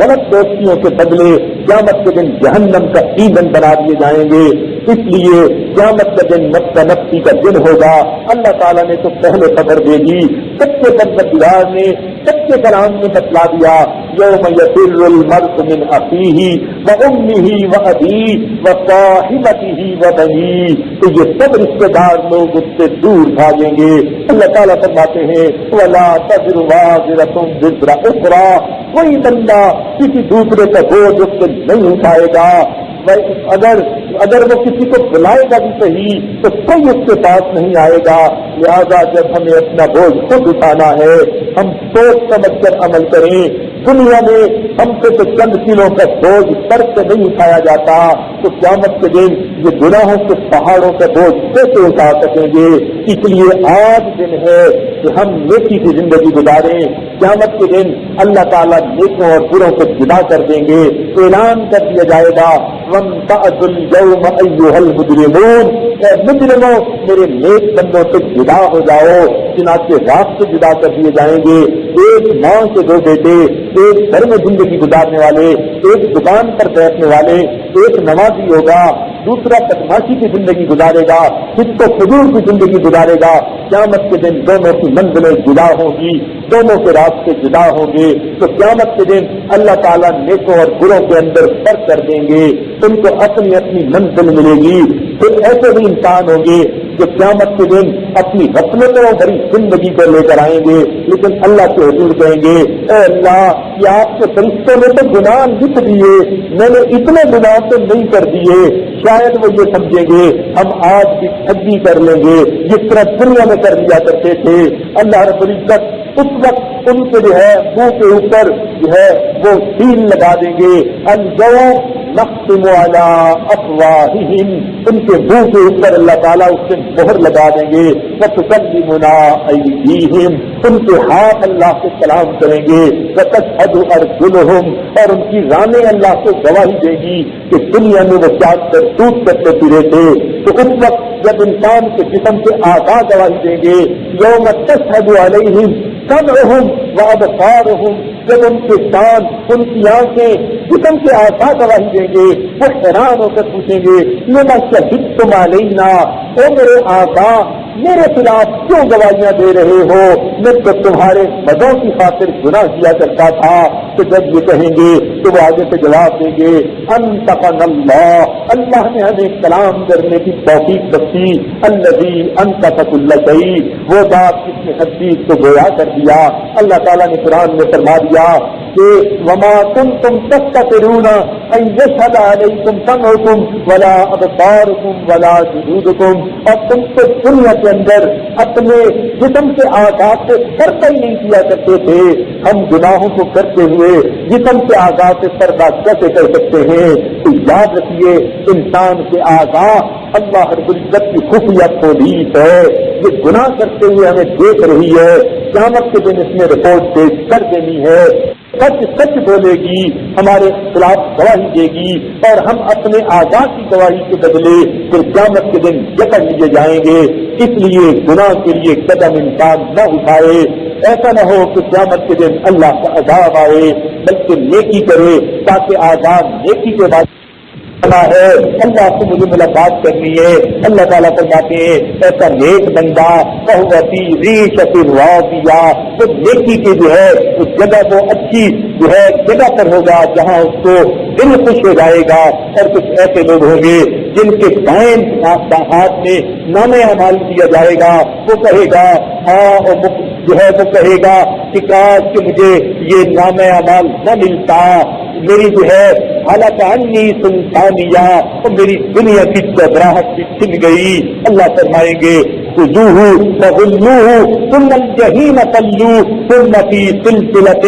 غلط دوستیوں کے بدلے قیامت کے دن جہنم کا ایندھن بنا دیے جائیں گے۔ اس لیے قیامت کا دن نفس نفسی کا دن ہوگا۔ اللہ تعالیٰ نے تو پہلے خبر دے دی، سچے پروردگار نے سچے کلام میں بتلا دیا یوم یفر المرء من اخیہ وامہ وابیہ وصاحبتہ وبنیہ، تو یہ سب رشتے دار لوگ اس سے دور بھاگیں گے۔ اللہ تعالیٰ فرماتے ہیں ولا تزر وازرۃ وزر اخری، کوئی بندہ کسی دوسرے کا بوجھ اس سے نہیں اٹھائے گا۔ اگر وہ کسی کو بلائے گا بھی صحیح تو کوئی اس کے پاس نہیں آئے گا۔ لہذا جب ہمیں اپنا بوجھ خود اٹھانا ہے ہم سوچ سمجھ کر عمل کریں۔ دنیا میں ہم سے تو چند کلوں کا بوجھ سر سے نہیں اٹھایا جاتا، تو قیامت کے دن یہ گناہوں کے پہاڑوں کا بوجھ کیسے اٹھا سکیں گے؟ اس لیے آج دن ہے کہ ہم نیکی کی زندگی گزاریں۔ قیامت کے دن اللہ تعالیٰ نیکوں اور بروں کو جدا کر دیں گے، اعلان کر دیا جائے گا وَامْتَعْتُوا الْيَوْمَ أَيُّهَا الْمُجْرِمُونَ، اے مجرموں میرے نیک بندوں سے جدا ہو جاؤ۔ چنانچہ رات سے جدا کر دیے جائیں گے۔ ایک ماں کے دو بیٹے، ایک گھر میں زندگی گزارنے والے، ایک دکان پر بیٹھنے والے، ایک نمازی ہوگا، دوسرا بدماشی کی زندگی گزارے گا، خود کو فضول کی زندگی گزارے گا۔ قیامت کے دن دونوں کی منزلیں جدا ہوں گی، دونوں کے راستے جدا ہوں گے۔ تو قیامت کے دن اللہ تعالیٰ نیکوں اور بروں کے اندر فرق کر دیں گے، ان کو اپنی اپنی منزل ملے گی۔ پھر ایسے بھی انسان ہوں گے جو قیامت کے دن اپنی غفلتوں بھری زندگی کو لے کر آئیں گے، لیکن اللہ کے حضور کہیں گے اے اللہ یہ آپ کے فرشتوں نے تو گناہ لکھ دیے، میں نے اتنے گناہ تو نہیں کر دیے۔ شاید وہ یہ سمجھیں گے ہم آج بھی ٹھگی کر لیں گے جس طرح دنیا میں کر لیا کرتے تھے۔ اللہ رب العزت اس وقت ان کے جو ہے منہ کے اوپر جو ہے وہ سیل لگا دیں گے، اليوم نختم علی افواہہم، ان کے منہ کے اوپر اللہ تعالیٰ اس سے مہر لگا دیں گے، وتکلمنا ایدیہم، ان کے ہاتھ اللہ سے کلام کریں گے، وتشہد ارجلہم، اور ان کی رانیں اللہ سے گواہی دے گی کہ دنیا میں وہ کیا کرتوت کرتے پھرے تھے۔ تو اس وقت جب انسان کے جسم سے اعضاء گواہی دیں گے، یوم تشہد علیہم سمعہم وابصارہم، جب ان کے کان، ان کی آنکھیں، جسم کے اعضاء گواہی دیں گے، وہ حیران ہو کر پوچھیں گے لما شہدتم علینا، او میرے اعضاء میرے خلاف کیوں گواہیاں دے رہے ہو؟ میں تو تمہارے مدوں کی خاطر گناہ کیا کرتا تھا۔ تو جب یہ کہیں گے تو وہ آگے سے جواب دیں گے انطقنا اللہ، اللہ نے ہمیں کلام کرنے کی توفیق بخشی، الذی انطق کل شیء، وہ ذات جس نے ہر چیز کو گویا کر دیا۔ اللہ تعالیٰ نے قرآن میں فرما دیا کہ وما کنتم تستترون ان یشهد علیکم سمعکم ولا ابصارکم ولا جلودکم، اور تم تو دنیا کے اندر اپنے جسم کے اعضاء سے پردہ ہی نہیں کیا کرتے تھے۔ ہم گناہوں کو کرتے ہوئے جسم کے اعضاء سے پردہ کیسے کر سکتے ہیں؟ تو یاد رکھیے انسان کے اعضاء اللہ رب العزت کی خفیہ پولیس ہے، یہ گناہ کرتے ہوئے ہمیں دیکھ رہی ہے۔ قیامت کے دن اس میں رپورٹ پیش کر دینی ہے، سچ سچ بولے گی، ہمارے خلاف گواہی دے گی، اور ہم اپنے اعضاء کی گواہی کے بدلے پھر قیامت کے دن جکڑ لیے جائیں گے۔ اس لیے گناہ کے لیے قدم انسان نہ اٹھائے، ایسا نہ ہو کہ قیامت کے دن اللہ کا عذاب آئے، بلکہ نیکی کرے تاکہ عذاب نیکی کے بعد ہے۔ اللہ سے مجھے ملاقات کرنی ہے۔ اللہ تعالیٰ فرماتے ہیں ایسا نیک بندہ فی ریشۃ راضیہ، وہ نیکی کے جو ہے اس جگہ وہ اچھی جو ہے جگہ پر ہوگا جہاں اس کو دل خوش ہو جائے گا۔ اور کچھ ایسے لوگ ہوں گے جن کے دائیں ہاتھ میں نامہ اعمال دیا جائے گا، وہ کہے گا ہاں، اور جو ہے وہ کہے گا کہ کاش کہ مجھے یہ نامہ اعمال نہ ملتا، میری جو ہے حالت انی سلطانیہ، اور میری دنیا کی چبراہٹ بھی چھن گئی۔ اللہ فرمائیں گے خذوہ فغلوہ ثم الجحیم صلوہ ثم فی سلسلۃ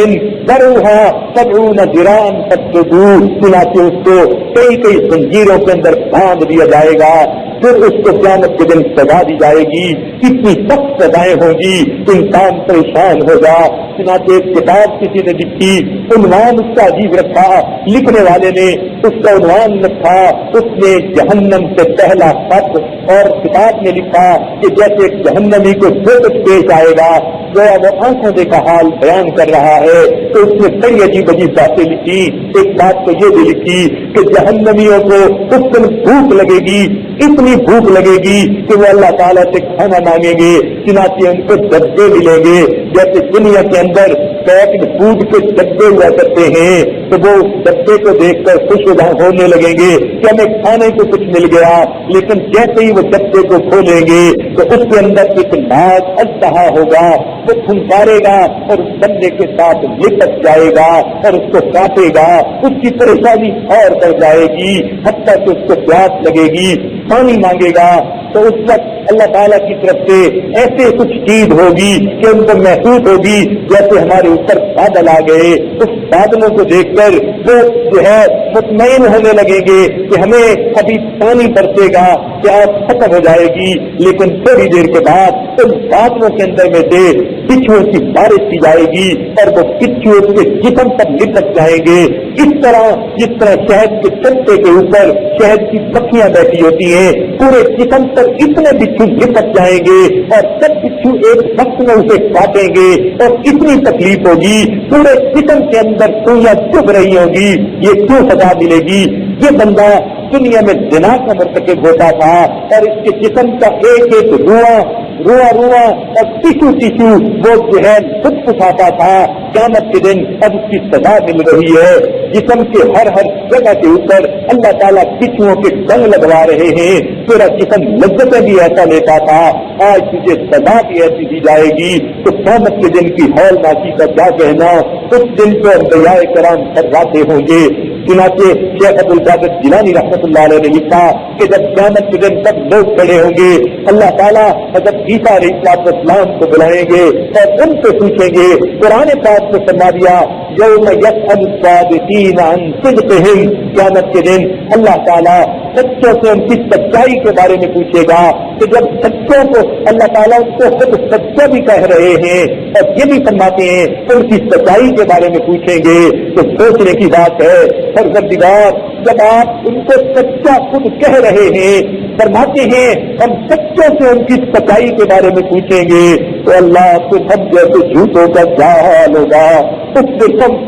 ذرعہا 70 ذراعا فاسلکوہ، چنانچہ اس کو کئی زنجیروں کے اندر باندھ دیا جائے گا، پھر اس کو قیامت کے دن سزا دی جائے گی۔ کتنی سخت سزائیں ہوں گی، انسان پریشان ہوگا۔ چنانچہ ایک کتاب کسی نے لکھی، عنوان اس کا عجیب رکھا، لکھنے والے نے اس کا عنوان رکھا، اس نے جہنم سے پہلا خط، اور کتاب نے لکھا کہ جیسے ایک جہنمی کو جو کچھ پیش آئے گا جو وہ آنکھوں دیکھا حال بیان کر رہا ہے، تو اس نے بڑی عجیب عجیب باتیں لکھی۔ ایک بات تو یہ بھی لکھی کہ جہنمیوں کو اس دن بھوک لگے گی، اتنی بھوک لگے گی کہ وہ اللہ تعالیٰ سے کھانا مانگیں گے، چنانچہ ان کو ڈبے ملیں گے جیسے دنیا کے اندر پیکڈ فوڈ کے ڈبے ہوا کرتے ہیں، تو وہ اس ڈبے کو دیکھ کر خوش ہونے لگیں گے کہ ہمیں کھانے کو کچھ مل گیا۔ لیکن جیسے ہی وہ ڈبے کو کھولیں گے تو اس کے اندر ایک ناگ اژدہا ہوگا، وہ پھنکارے گا اور اس بندے کے ساتھ لپٹ جائے گا اور اس کو کاٹے گا، اس کی پریشانی اور بڑھ جائے گی، حتیٰ کہ اس کو پیاس لگے گی، پانی مانگے گا۔ تو اس وقت اللہ تعالیٰ کی طرف سے ایسے کچھ چیز ہوگی کہ ان کو محسوس ہوگی جیسے ہمارے اوپر بادل آ گئے۔ اس بادلوں کو دیکھ کر وہ جو ہے مطمئن ہونے لگیں گے کہ ہمیں ابھی پانی برسے گا، پیاس ختم ہو جائے گی، لیکن تھوڑی دیر کے بعد ان بادلوں کے اندر میں سے بچھوؤں کی بارش کی جائے گی اور وہ بچھو اس کے جسم پر لپٹ جائیں گے۔ اس طرح جس طرح شہد کے چٹے کے اوپر شہد کی پکیاں بیٹھی ہوتی ہیں، پورے جسم پر اتنے بچھو لپٹ جائیں گے اور سب بچھو ایک وقت میں اسے کاٹیں گے اور اتنی تکلیف ہوگی، پورے جسم کے اندر سوئیاں چبھ رہی ہوں گی۔ یہ کیوں سزا ملے گی؟ یہ بندہ دنیا میں زنا کا مرتکب ہوتا تھا اور اس کے جسم کا ایک ایک روا اور ٹیشو وہ جو ہے خود اٹھاتا تھا۔ قیامت کے دن اب اس کی سزا مل رہی ہے۔ جسم کے ہر جگہ کے اوپر اللہ تعالیٰ بچھوؤں کے ڈنگ لگوا رہے ہیں، تیرا جسم لذتیں بھی ایسا لیتا تھا، آج تجھے سزا بھی ایسی دی جائے گی۔ تو قیامت کے دن کی ہولناکی کا کیا کہنا؟ اس دن کو انبیاء کرام سراتے ہوں گے۔ چنانچہ شیخ عبد القادر جیلانی رحمۃ اللہ علیہ نے لکھا کہ جب قیامت کے دن سب لوگ کھڑے ہوں گے، اللہ تعالیٰ حضرت عیسیٰ علیہ السلام کو بلائیں گے اور ان سے پوچھیں گے۔ قرآن پاک میں فرما دیا یوم یسأل الصادقین عن صدقہم، قیامت کے دن اللہ تعالیٰ سچوں سے ان کی سچائی کے بارے میں پوچھے گا کہ جب سچوں کو اللہ تعالیٰ ان کو خود سچا بھی کہہ رہے ہیں اور یہ بھی فرماتے ہیں ان کی سچائی کے بارے میں پوچھیں گے، تو سوچنے کی بات ہے۔ پروردگار جب آپ ان کو سچا خود کہہ رہے ہیں، فرماتے ہیں ہم سچوں سے ان کی سچائی کے بارے میں پوچھیں گے، تو اللہ کو ہم جیسے جھوٹوں کا کیا حال ہوگا؟ اس سے کم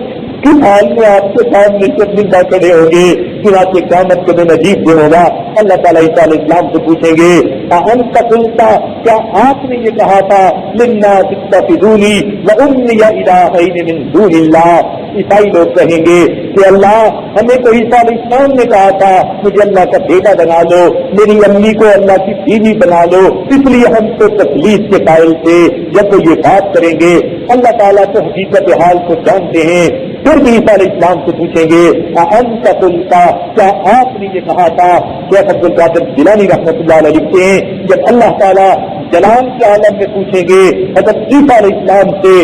کس حال میں آپ کے سامنے شرمندہ کھڑے ہوں گے چنانچہ قیامت کے دن عجیب دن ہوگا. اللہ تعالیٰ عیسیٰ علیہ السلام سے پوچھیں گے انت قلت، کیا آپ نے یہ کہا تھا للناس اتخذونی وأمی الہین من دون اللہ. عیسائی لوگ کہیں گے کہ اللہ ہمیں تو عیسیٰ علیہ السلام نے کہا تھا مجھے اللہ کا بیٹا بنا لو، میری امی کو اللہ کی بیوی بنا لو، اس لیے ہم تو تکلیف کے قائل تھے. جب وہ یہ بات کریں گے اللہ تعالیٰ تو حقیقت حال کو جانتے ہیں. پھر بھی عیسیٰ علیہ السلام سے پوچھیں گے انت قلت، کیا آپ نے یہ کہا تھا. شیخ عبد القادر جیلانی رحمۃ اللہ علیہ لکھتے ہیں جب اللہ تعالیٰ جلال کے عالم میں پوچھیں گے حضرت عیسیٰ علیہ السلام سے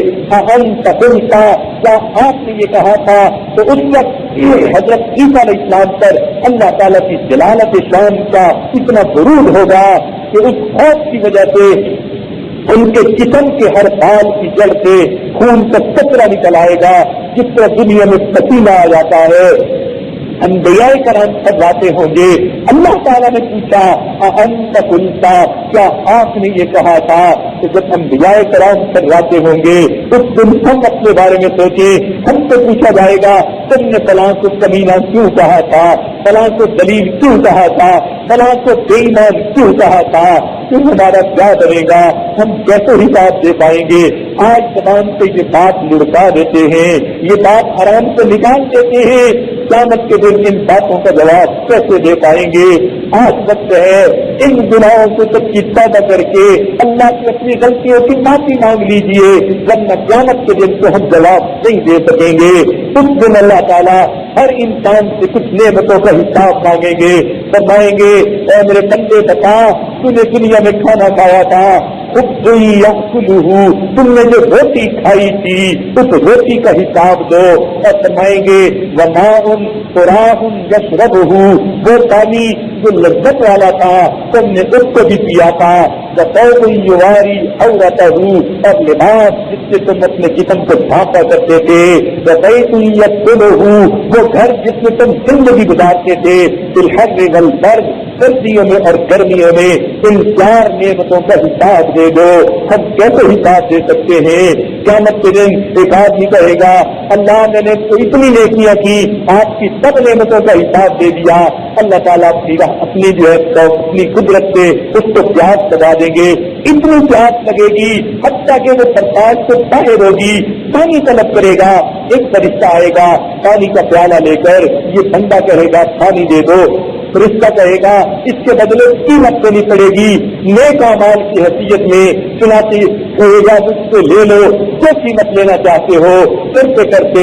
انت قلت، کیا آپ نے یہ کہا تھا، تو اس وقت حضرت عیسیٰ علیہ السلام پر اللہ تعالیٰ کی جلالت شان کا اتنا غرور ہوگا کہ اس خوف کی وجہ سے ان کے جسم کے ہر بال کی جڑ سے خون کا قطرہ نکل آئے گا، جس طرح دنیا میں پسینہ آ جاتا ہے. انبیاء کرام فرماتے ہوں گے اللہ تعالیٰ نے پوچھا انت قلت، کیا آپ نے یہ کہا تھا. تو جب انبیاء کرام فرماتے ہوں گے اس دن ہم اپنے بارے میں سوچیں، ہم سے پوچھا جائے گا تم نے فلاں کو کمینہ کیوں کہا تھا، فلاں کو دلیل کیوں کہا تھا، فلاں کو بے ایمان کیوں کہا تھا. پھر ہمارا کیا بنے گا، ہم کیسے حساب دے پائیں گے. آج زبان سے یہ بات لڑکا دیتے ہیں، یہ بات آرام سے نکال دیتے ہیں، قیامت کے دن ان باتوں کا جواب کیسے دے پائیں گے. آج وقت ہے ان گناہوں کو سب کی توبہ کر کے اللہ کی اپنی غلطیوں کی معافی مانگ لیجیے، ورنہ قیامت کے دن کو ہم جواب نہیں دے سکیں گے. اس دن اللہ تعالیٰ ہر انسان سے کچھ نعمتوں کا حساب مانگیں گے، فرمائیں گے اے میرے بندے بتا تو نے دنیا میں کھانا کھایا تھا، تم نے جو روٹی کھائی تھی اس روٹی کا حساب دو. اور فرمائیں گے وماء فراہ یشربہ، وہ پانی جو لذت والا تھا تم نے اس کو بھی پیا تھا. وثوب یواری عورتہ، اور لباس جس سے تم اپنے جسم کو ڈھانپا کرتے تھے. وبیت یسکنہ، وہ گھر جس میں تم زندگی گزارتے تھے. بالحر والبرد، سردیوں میں اور گرمیوں میں. ان چار نعمتوں کا حساب دے دو. ہم کیسے حساب دے سکتے ہیں. قیامت کے دن ایک آدمی کہے گا اللہ میں نے تو اتنی نیکیاں کی، آپ کی سب نعمتوں کا حساب دے دیا. اللہ تعالیٰ اپنی جو ہے اپنی قدرت سے اس کو پیاس لگا دیں گے، اتنی پیاس لگے گی حتیٰ کہ وہ برداشت سے باہر ہوگی، پانی طلب کرے گا. ایک فرشتہ آئے گا پانی کا پیالہ لے کر، یہ بندہ کہے گا پانی دے دو. فرشتہ کہے گا اس کے بدلے قیمت دینی پڑے گی نیک اعمال کی حیثیت میں. چنانچہ کہے گا مجھ سے لے لو جو قیمت لینا چاہتے ہو. کرتے کرتے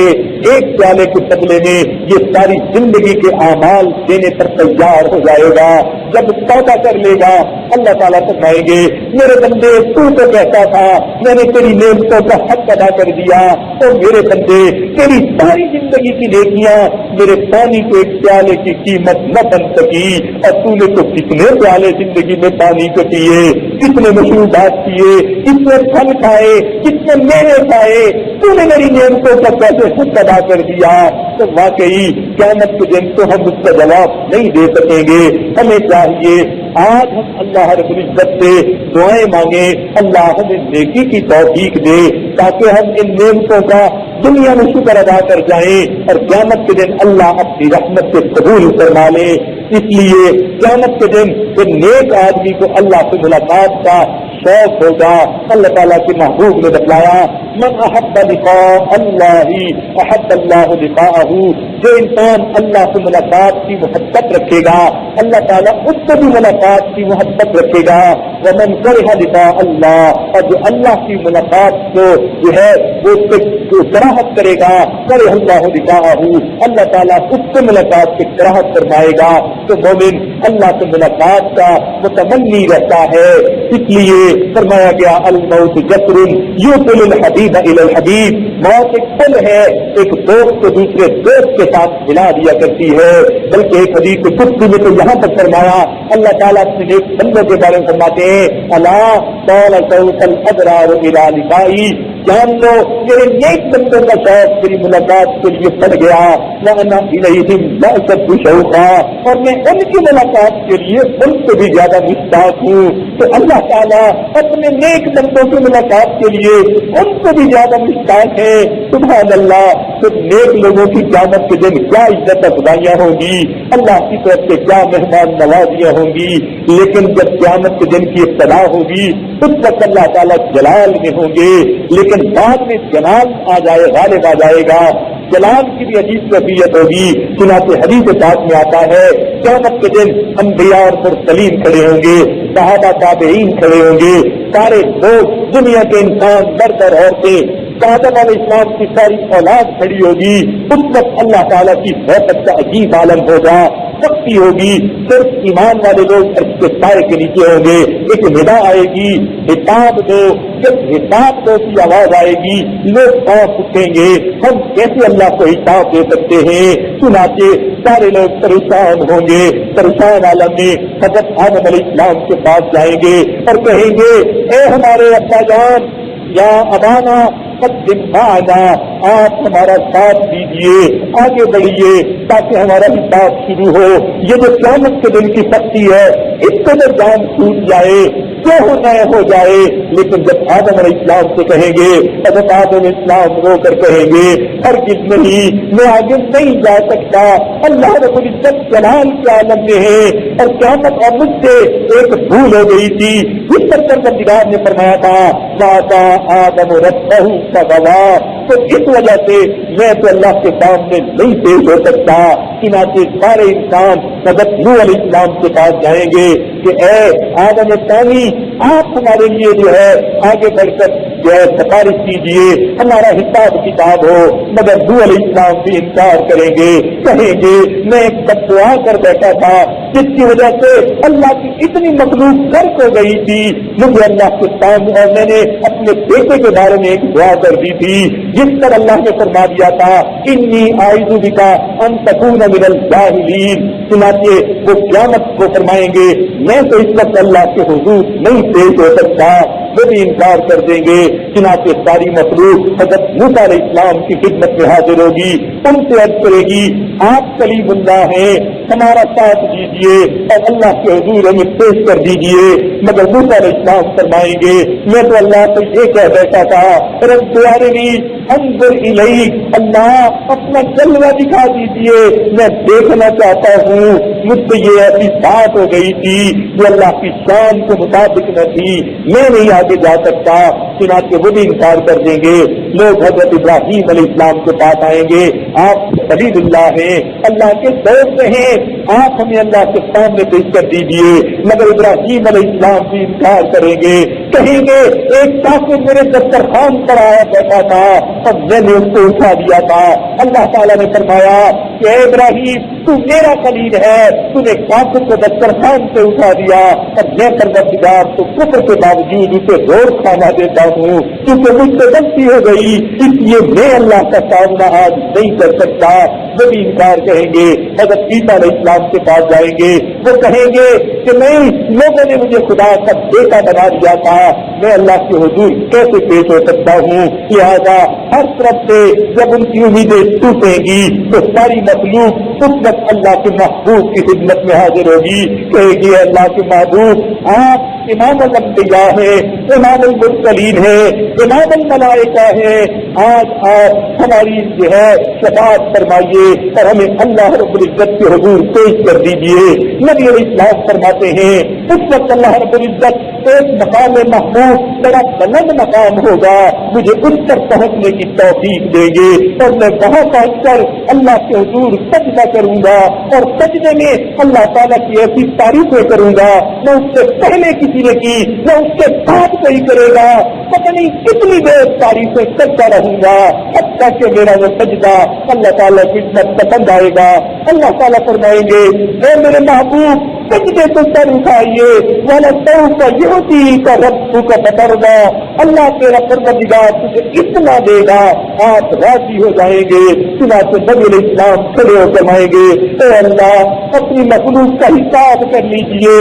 ایک پیالے کے بدلے میں یہ ساری زندگی کے اعمال دینے پر تیار ہو جائے گا. جب توبہ کر لے گا اللہ تعالیٰ فرمائیں گے میرے بندے تو کہتا تھا میں نے تیری نعمتوں کا حق ادا کر دیا، تو میرے بندے تیری ساری زندگی کی نیکیاں میرے پانی کے ایک پیالے کی قیمت نہ بن سکی. اور تو نے تو کتنے پیالے زندگی میں پانی کے پیے، کتنے مشروبات پیے، کتنے پھل کھائے، کتنے میوے کھائے، تو نے میری نعمتوں کا کیسے حق ادا کر دیا. تو واقعی قیامت کے دن تو ہم اس کا جواب نہیں دے سکیں گے. ہمیں چاہیے آج ہم اللہ رب العزت سے دعائیں مانگیں اللہ ہمیں نیکی کی توفیق دے تاکہ ہم ان نعمتوں کا دنیا میں شکر ادا کر جائیں اور قیامت کے دن اللہ اپنی رحمت سے قبول فرما لے. اس لیے قیامت کے دن ایک نیک آدمی کو اللہ سے ملاقات کا شوق ہوگا. اللہ تعالیٰ کے محبوب نے بتلایا من احب لقاء اللہ احب اللہ لقاءہ، جو انسان اللہ سے ملاقات کی محبت رکھے گا اللہ تعالیٰ اس سے بھی ملاقات کی محبت رکھے گا. ومن کرہ لقاء اللہ، اور جو اللہ کی ملاقات کو جو ہے وہ کراہت کرے گا کرہ اللہ لقاءہ، اللہ تعالیٰ اس سے ملاقات کی کراہت فرمائے گا. تو مومن اللہ سے ملاقات کا متمنی رہتا ہے. اس لیے فرمایا گیا الموت جسر یوصل الحبیب الی الحبیب، موت ایک پل ہے ایک دوست کو دوسرے دوست کے ساتھ ملا دیا کرتی ہے. بلکہ ایک حدیث قدسی میں تو یہاں تک فرمایا اللہ تعالیٰ اپنے نیک بندوں کے بارے میں فرماتے ہیں الا طال صوت الابرار الی لقائی، جان لو میرے نیک بندوں کا شوق میری ملاقات کے لیے پڑ گیا. وانا الیہم لاشد شوقا، اور میں ان کی ملاقات کے لیے ان سے بھی زیادہ مشتاق ہوں. تو اللہ تعالیٰ اپنے نیک بندوں کی ملاقات کے لیے ان سے بھی زیادہ مشتاق ہے. سبحان اللہ، تو نیک لوگوں کی قیامت کے دن کیا عزت افزائیاں ہوں گی، اللہ کی طرف سے کیا مہمان نوازیاں ہوں گی. لیکن جب قیامت کے دن کی ابتدا ہوگی اس وقت اللہ تعالیٰ جلال میں ہوں گے، لیکن بعد میں جلال آ جائے، غالب آ جائے گا. جلال کی بھی عجیب کیفیت ہوگی. چنانچہ حدیث پاک میں آتا ہے قیامت کے دن انبیاء اور مرسلین کھڑے ہوں گے، صحابہ تابعین کھڑے ہوں گے، سارے لوگ دنیا کے انسان، مرد اور عورتیں، آدم علیہ السلام کی ساری اولاد کھڑی ہوگی. اس وقت اللہ تعالیٰ کی حیثیت کا عجیب عالم ہوگا، سختی ہوگی. صرف ایمان والے لوگ اس کے سائے کے نیچے ہوں گے. ایک ندا آئے گی، حساب دو. جب حساب دو کی آواز آئے گی لوگ پاس اٹھیں گے، ہم کیسے اللہ کو حساب دے سکتے ہیں. چنانچہ سارے لوگ پریشان ہوں گے. پریشان عالم میں حضرت آدم علیہ السلام کے پاس جائیں گے اور کہیں گے اے ہمارے ابا جان، یا ابانا قدم معنا، آپ ہمارا ساتھ دیجیے، آگے بڑھیے تاکہ ہمارا حساب شروع ہو. یہ جو قیامت کے دن کی سختی ہے اس کو جب جان چھوٹ جائے جو ہونا ہے ہو جائے. لیکن جب آدم علیہ السلام سے کہیں گے، حضرت آدم علیہ السلام رو کر کہیں گے ہرگز نہیں، میں آگے نہیں جا سکتا. اللہ رب العزت جلال کے عالم میں ہے اور قیامت اور مجھ سے ایک بھول ہو گئی تھی جس پر پروردگار نے فرمایا تھا وعدا آدم ربہ فغوی، تو اس وجہ سے میں تو اللہ کے سامنے نہیں پیش ہو سکتا. چنانچہ سارے انسان حضرت نوح علیہ السلام کے پاس جائیں گے کہ اے آدم ثانی، آپ ہمارے لیے جو ہے آگے بڑھ کر جو ہے سفارش کیجیے، ہمارا حساب کتاب ہو. مگر نوح علیہ السلام بھی انکار کریں گے، کہیں گے میں ایک بددعا کر بیٹھا تھا جس کی وجہ سے اللہ کی اتنی مخلوق غرق ہو گئی تھی. مجھے اللہ کے سامنے اور میں نے اپنے بیٹے کے بارے میں ایک دعا کر دی تھی جس پر اللہ نے فرما دیا تھا انی اعوذ بک ان تکون من الجاہلین. چنانچہ وہ قیامت کو فرمائیں گے میں تو اس وقت اللہ کے حضور نہیں پیش ہو سکتا، وہ بھی انکار کر دیں گے. چنانچہ ساری مخلوق حضرت موسیٰ علیہ السلام کی خدمت میں حاضر ہوگی، ان سے عرض کرے گی آپ کلیم اللہ ہیں، ہمارا ساتھ دیجیے اور اللہ کے حضور ہمیں پیش کر دیجیے. مگر موسیٰ علیہ السلام فرمائیں گے میں تو اللہ کو یہ کہہ بیٹھا تھا رب ارنی انظر الیک، اللہ اپنا جلوہ دکھا دیجیے، میں دیکھنا چاہتا ہوں. مجھ سے یہ ایسی بات ہو گئی تھی جو اللہ کی شان کے مطابق نہ تھی، میں نہیں آگے جا سکتا. چنانچہ وہ بھی انکار کر دیں گے. لوگ حضرت ابراہیم علیہ السلام کے پاس آئیں گے، آپ خلیل اللہ ہیں، اللہ کے دوست ہیں، آپ ہمیں اللہ کے سامنے پیش کر دیجیے. مگر ابراہیم علیہ السلام بھی انکار کریں گے، کہیں گے ایک کافر میرے دسترخوان پر آیا بیٹھا تھا اور میں نے اس کو اٹھا دیا تھا. اللہ تعالیٰ نے فرمایا کہ اے ابراہیم تو میرا خلیل ہے، تو نے کافر کو دسترخوان سے اٹھا دیا اور میں پروردگار تو کفر کے باوجود اسے روز کھانا دیتا ہوں کیونکہ مجھ سے غلطی ہو گئی، اس لیے میں اللہ کا سامنا آج نہیں کر سکتا. وہ بھی انکار کہیں گے. حضرت عیسیٰ علیہ السلام کے پاس جائیں گے، وہ کہیں گے کہ نہیں، لوگوں نے مجھے خدا کا بیٹا بنا دیا تھا، میں اللہ کے حضور کیسے پیش ہو سکتا ہوں. لہٰذا ہر طرف سے جب ان کی امیدیں ٹوٹیں گی تو ساری مخلوق اس وقت اللہ کے محبوب کی خدمت میں حاضر ہوگی، کہے گی اللہ کے محبوب آپ امام الانبیاء ہیں، امام المرسلین ہیں، امام الملائکہ ہیں، آج آپ ہماری جو ہے شفاعت فرمائیے اور ہمیں اللہ رب العزت کے حضور پیش کر دیجیے. نبی علیہ السلام فرماتے ہیں اس وقت اللہ رب العزت ایک مقام محمود بڑا بلند مقام ہوگا، مجھے اس پر پہنچنے کی توفیق دیں گے اور میں وہاں پہنچ کر اللہ کے حضور سجدہ کروں گا اور سجدے میں اللہ تعالیٰ کی ایسی تعریفیں کروں گا نہ اس سے پہلے کسی نے کی نہ اس کے بعد کوئی کرے گا. پتہ نہیں کتنی دیر تعریفیں کرتا رہوں گا حتیٰ کہ میرا وہ سجدہ اللہ تعالیٰ کی پسند آئے گا. اللہ تعالیٰ فرمائیں گے اے میرے محبوب سجدے تو سر اٹھائیے والا سوف یعطیک ربک فترضی، اللہ تیرا پروردگار تجھے اتنا دے گا آپ راضی ہو جائیں گے. چنانچہ نبی علیہ السلام کھڑے ہو فرمائیں گے اے اللہ اپنی مخلوق کا حساب کر لیجیے،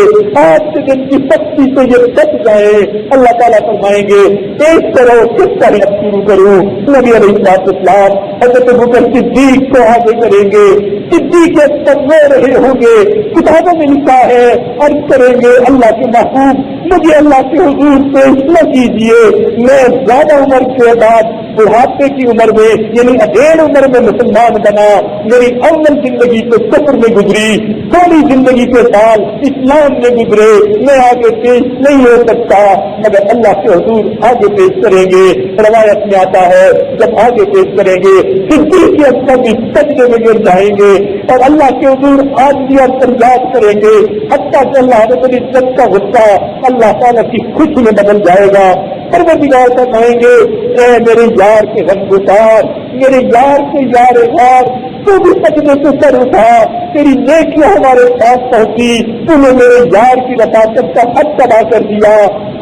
آج کے دن کی سختی سے یہ بچ جائے. اللہ تعالیٰ فرمائیں گے ایک کرو کس طرح شروع کروں. نبی علیہ السلام حضرت ابوبکر صدیق کو آگے کریں گے، صدیق اکبر رو رہے ہوں گے، کتابوں میں لکھا ہے عرض کریں گے اللہ کے محبوب مجھے اللہ کے حضور پیش نہ کیجیے، میں زیادہ عمر کے بعد بڑھاپے کی عمر میں یعنی ادھیڑ عمر میں مسلمان بنا، میری اول زندگی تو کفر میں گزری، تھوڑی زندگی کے سال اسلام میں گزرے، میں آگے پیش نہیں ہو سکتا مگر اللہ کے حضور آگے پیش کریں گے۔ روایت میں آتا ہے جب آگے پیش کریں گے صدیق کے اکبر بھی سجدے میں گر جائیں گے اور اللہ کے حضور عاجزی اور فریاد کریں گے، حتیٰ کہ اللہ رب العزت کا غصہ اللہ تعالیٰ کی خوشی میں بدل جائے گا۔ پروردگار فرمائیں گے اے میرے یار کے غمگسار، میرے یار کے یار غار، تو بھی سجدے سے سر اٹھا، تیری نیکیاں ہمارے پاس پہنچی، تو نے میرے یار کی رفاقت کا حق ادا کر دیا،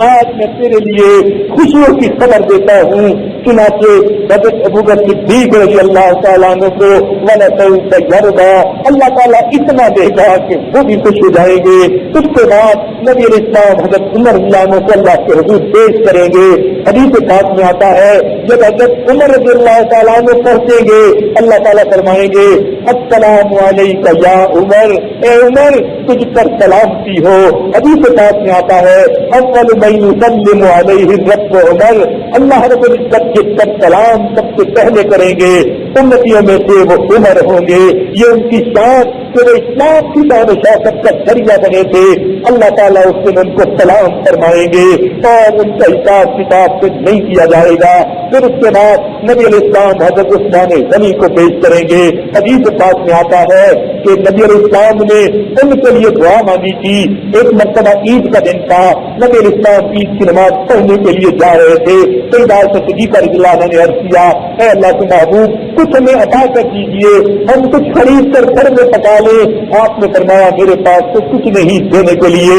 آج میں تیرے لیے خوشیوں کی خبر دیتا ہوں۔ چنانچہ حضرت ابوبکر صدیق رضی اللہ تعالیٰ عنہ کو وَلَسَوْفَ يَرْضَىٰ اللہ تعالیٰ اتنا دے گا کہ وہ بھی خوش ہو جائیں گے۔ اس کے بعد نبی علیہ السلام حضرت عمر رضی اللہ عنہ کو اللہ کے حضور پیش کریں گے۔ حدیث پاک میں آتا ہے جب حضرت عمر رضی اللہ تعالیٰ عنہ پہنچیں گے اللہ تعالیٰ فرمائیں گے السلام علیکہ یا عمر، اے عمر تجھ پر سلامتی ہو۔ حدیث پاک میں آتا ہے اول من یسلم علیہ الرب عمر، اللہ رب العزت جس پر سلام سب سے پہلے کریں گے امتیوں میں سے وہ عمر ہوں گے۔ یہ ان کی شان کہ وہ اسلام کی شان و شوکت کا ذریعہ بنے تھے، اللہ تعالیٰ اس دن ان کو سلام فرمائیں گے اور ان کا حساب کتاب سے نہیں کیا جائے گا۔ پھر اس کے بعد نبی علیہ السلام حضرت عثمان غنی کو پیش کریں گے۔ حدیث پاک میں آتا ہے کہ نبی علیہ السلام نے ان کے لیے دعا مانگی تھی۔ ایک مرتبہ عید کا دن تھا، نبی علیہ السلام عید کی نماز پڑھنے کے لیے جا رہے تھے، کئی بار صدیق رضی اللہ عنہ نے عرض کیا اے اللہ کے محبوب کچھ ہمیں عطا کر دیجیے، ہم کچھ خرید کر گھر میں پکا لیں۔ آپ نے فرمایا میرے پاس تو کچھ نہیں دینے کے لیے۔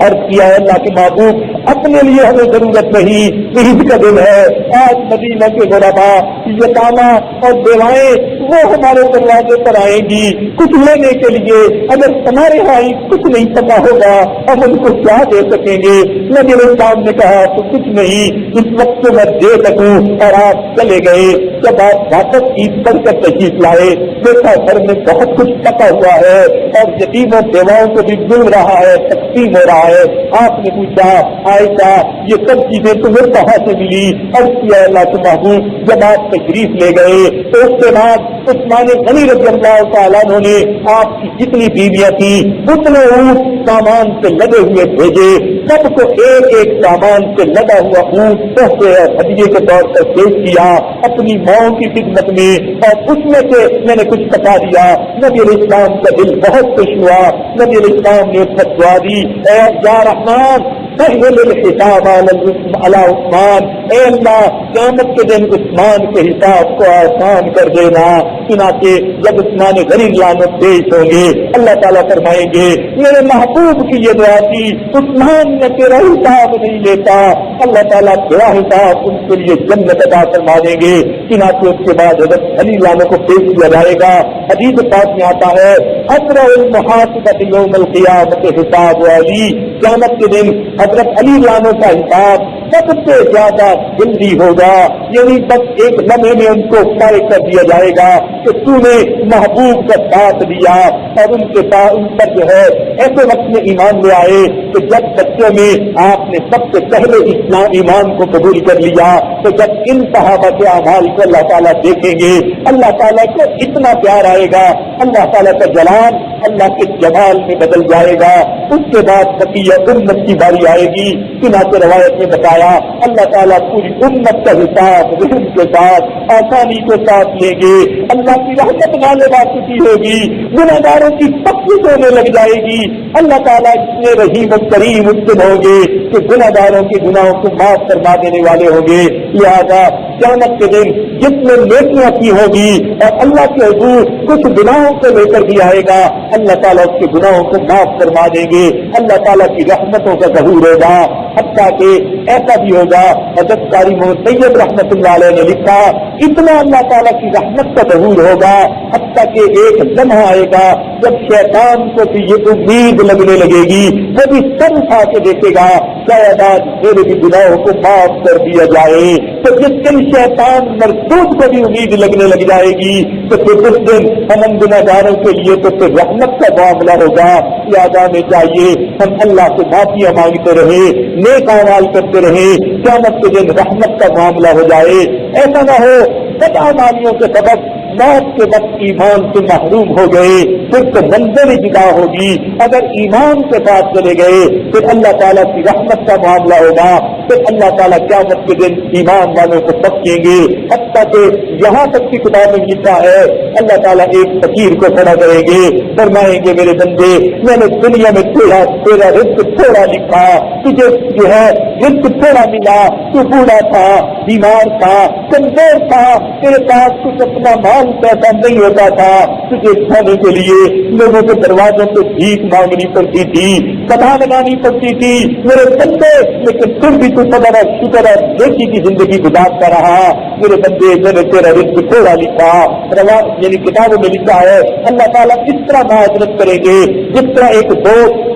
عرض کیا ہے اللہ کے محبوب اپنے لیے ہمیں ضرورت نہیں، عید کا دن ہے، آج مدینہ کے غربا یتامہ اور بیوائیں وہ ہمارے دروازے پر آئیں گی کچھ لینے کے لیے، اگر ہمارے یہاں کچھ نہیں پتا ہوگا ہم ان کو کیا دے سکیں گے؟ نبی علیہ السلام نے کہا تو کچھ نہیں، اس وقت میں دے سکوں، اور آپ چلے گئے۔ جب آپ واپس عید پڑھ کر تشریف لائے دیکھا گھر میں بہت کچھ پکا ہوا ہے اور یتیموں بیواؤں کو بھی مل رہا ہے، تقسیم ہو رہا ہے۔ آپ نے پوچھا عائشہ یہ سب چیزیں تمہیں کہاں سے ملی؟ اور کیا اللہ کے محبوب جب آپ تشریف لے گئے تو اس کے بعد عثمان غنی رضی اللہ تعالیٰ عنہ نے آپ کی جتنی بیویاں تھیں اتنے اونٹ سامان سے لگے ہوئے بھیجے، سب کو ایک ایک سامان سے لگا ہوا اونٹ تحفے اور ہدیے کے طور پر پیش کیا اپنی ماں کی خدمت میں، اور اس میں سے میں نے کچھ بتا دیا۔ نبی علیہ السلام کا دل بہت خوش ہوا، نبی علیہ السلام نے اس پر دعا دی اے یا رحمان سہل الحساب علی عثمان، اے اللہ قیامت کے دن عثمان کے حساب کو آسان کر دینا۔ چنانچہ جب عثمان غنی لعنت پیش ہوں گے اللہ تعالیٰ فرمائیں گے میرے محبوب کی یہ دعا تھی، عثمان نے تیرا حساب نہیں لیتا، اللہ تعالیٰ تیرا حساب ان کے لیے جنت عطا فرما دیں گے۔ چنانچہ اس کے بعد حضرت علی لعنت کو پیش کیا جائے گا۔ حدیث پاک میں آتا ہے اسرع المحاسبۃ یوم القیامت حساب علی، قیامت کے دن حضرت علی لعنت کا حساب سب سے زیادہ جلدی ہوگا، یعنی بس ایک لمحے میں ان کو فارغ کر دیا جائے گا کہ تو نے محبوب کا ساتھ دیا، اور ان کے ساتھ ان پر جو ہے ایسے وقت میں ایمان لے آئے کہ جب بچوں میں آپ نے سب سے پہلے اسلام ایمان کو قبول کر لیا، تو جب ان صحابہ کے اعمال کو اللہ تعالیٰ دیکھیں گے اللہ تعالیٰ کو اتنا پیار آئے گا، اللہ تعالیٰ کا جلال اللہ کے جمال میں بدل جائے گا۔ اس کے بعد بقیہ امت کی باری آئے گی۔ چنانچہ روایت میں بتایا اللہ تعالیٰ پوری امت کا حساب رحم کے ساتھ آسانی کے ساتھ لیں گے، اللہ کی رحمت غالب آ چکی ہوگی، گناہ گاروں کی تخفیف ہونے لگ جائے گی، اللہ تعالیٰ اتنے رحیم و کریم ممکن ہوں گے کہ گناہ گاروں کے گناہوں کو معاف فرما دینے والے ہوں گے۔ لہٰذا قیامت کے دن جس میں نیکیاں کی ہوگی اور اللہ کے حضور کچھ گناہوں کو لے کر بھی آئے گا اللہ تعالیٰ اس کے گناہوں کو معاف فرما دیں گے، اللہ تعالیٰ کی رحمتوں کا ظہور ہوگا۔ حتیٰ کہ ایسا بھی ہوگا حضرت قاری محمد طیب رحمۃ اللہ علیہ نے لکھا اتنا اللہ تعالیٰ کی رحمت کا ظہور ہوگا حتیٰ کہ ایک لمحہ آئے گا جب شیطان کو بھی یہ امید لگنے لگے گی، وہ بھی سر اٹھا کے دیکھے گا شاید آج میرے بھی گناہوں کو معاف کر دیا جائے. تو جس دن شیطان مرسود کو بھی امید لگنے لگ جائے گی تو پھر اس دن ہم گناہگاروں کے لیے تو پھر رحمت کا معاملہ ہوگا. یاد آنے چاہیے ہم اللہ سے معافیاں مانگتے رہے, نیک اعمال کرتے رہے, قیامت کے دن رحمت کا معاملہ ہو جائے. ایسا نہ ہو بدعمالیوں کے سبب موت کے وقت ایمان سے محروم ہو گئے, پھر تو منزل جدا ہوگی. اگر ایمان کے ساتھ چلے گئے پھر اللہ تعالیٰ کی رحمت کا معاملہ ہوگا. پھر اللہ تعالیٰ قیامت کے دن ایمان والوں کو بخشیں گے. حتیٰ کہ یہاں تک کی کتاب میں لکھا ہے اللہ تعالیٰ ایک فقیر کو کھڑا کریں گے, فرمائیں گے میرے بندے میں نے دنیا میں تیرا رزق تھوڑا لکھا, تجھے جو ہے رزق تھوڑا ملا, تو بوڑھا تھا, بیمار تھا, کمزور تھا, تیرے پاس کچھ اپنا مال پیسہ نہیں ہوتا تھا, تجھے کھانے کے لیے لوگوں کے دروازوں پہ بھیک مانگنی پڑتی تھی, کتھا لگانی پڑتی تھی میرے بندے, لیکن پھر بھی تو صبر اور شکر اور نیکی کی زندگی گزارتا رہا. میرے بندے میں نے تیرا رزق تھوڑا لکھا. یعنی کتابوں میں لکھا ہے اللہ تعالیٰ اس طرح معذرت کریں گے جس طرح ایک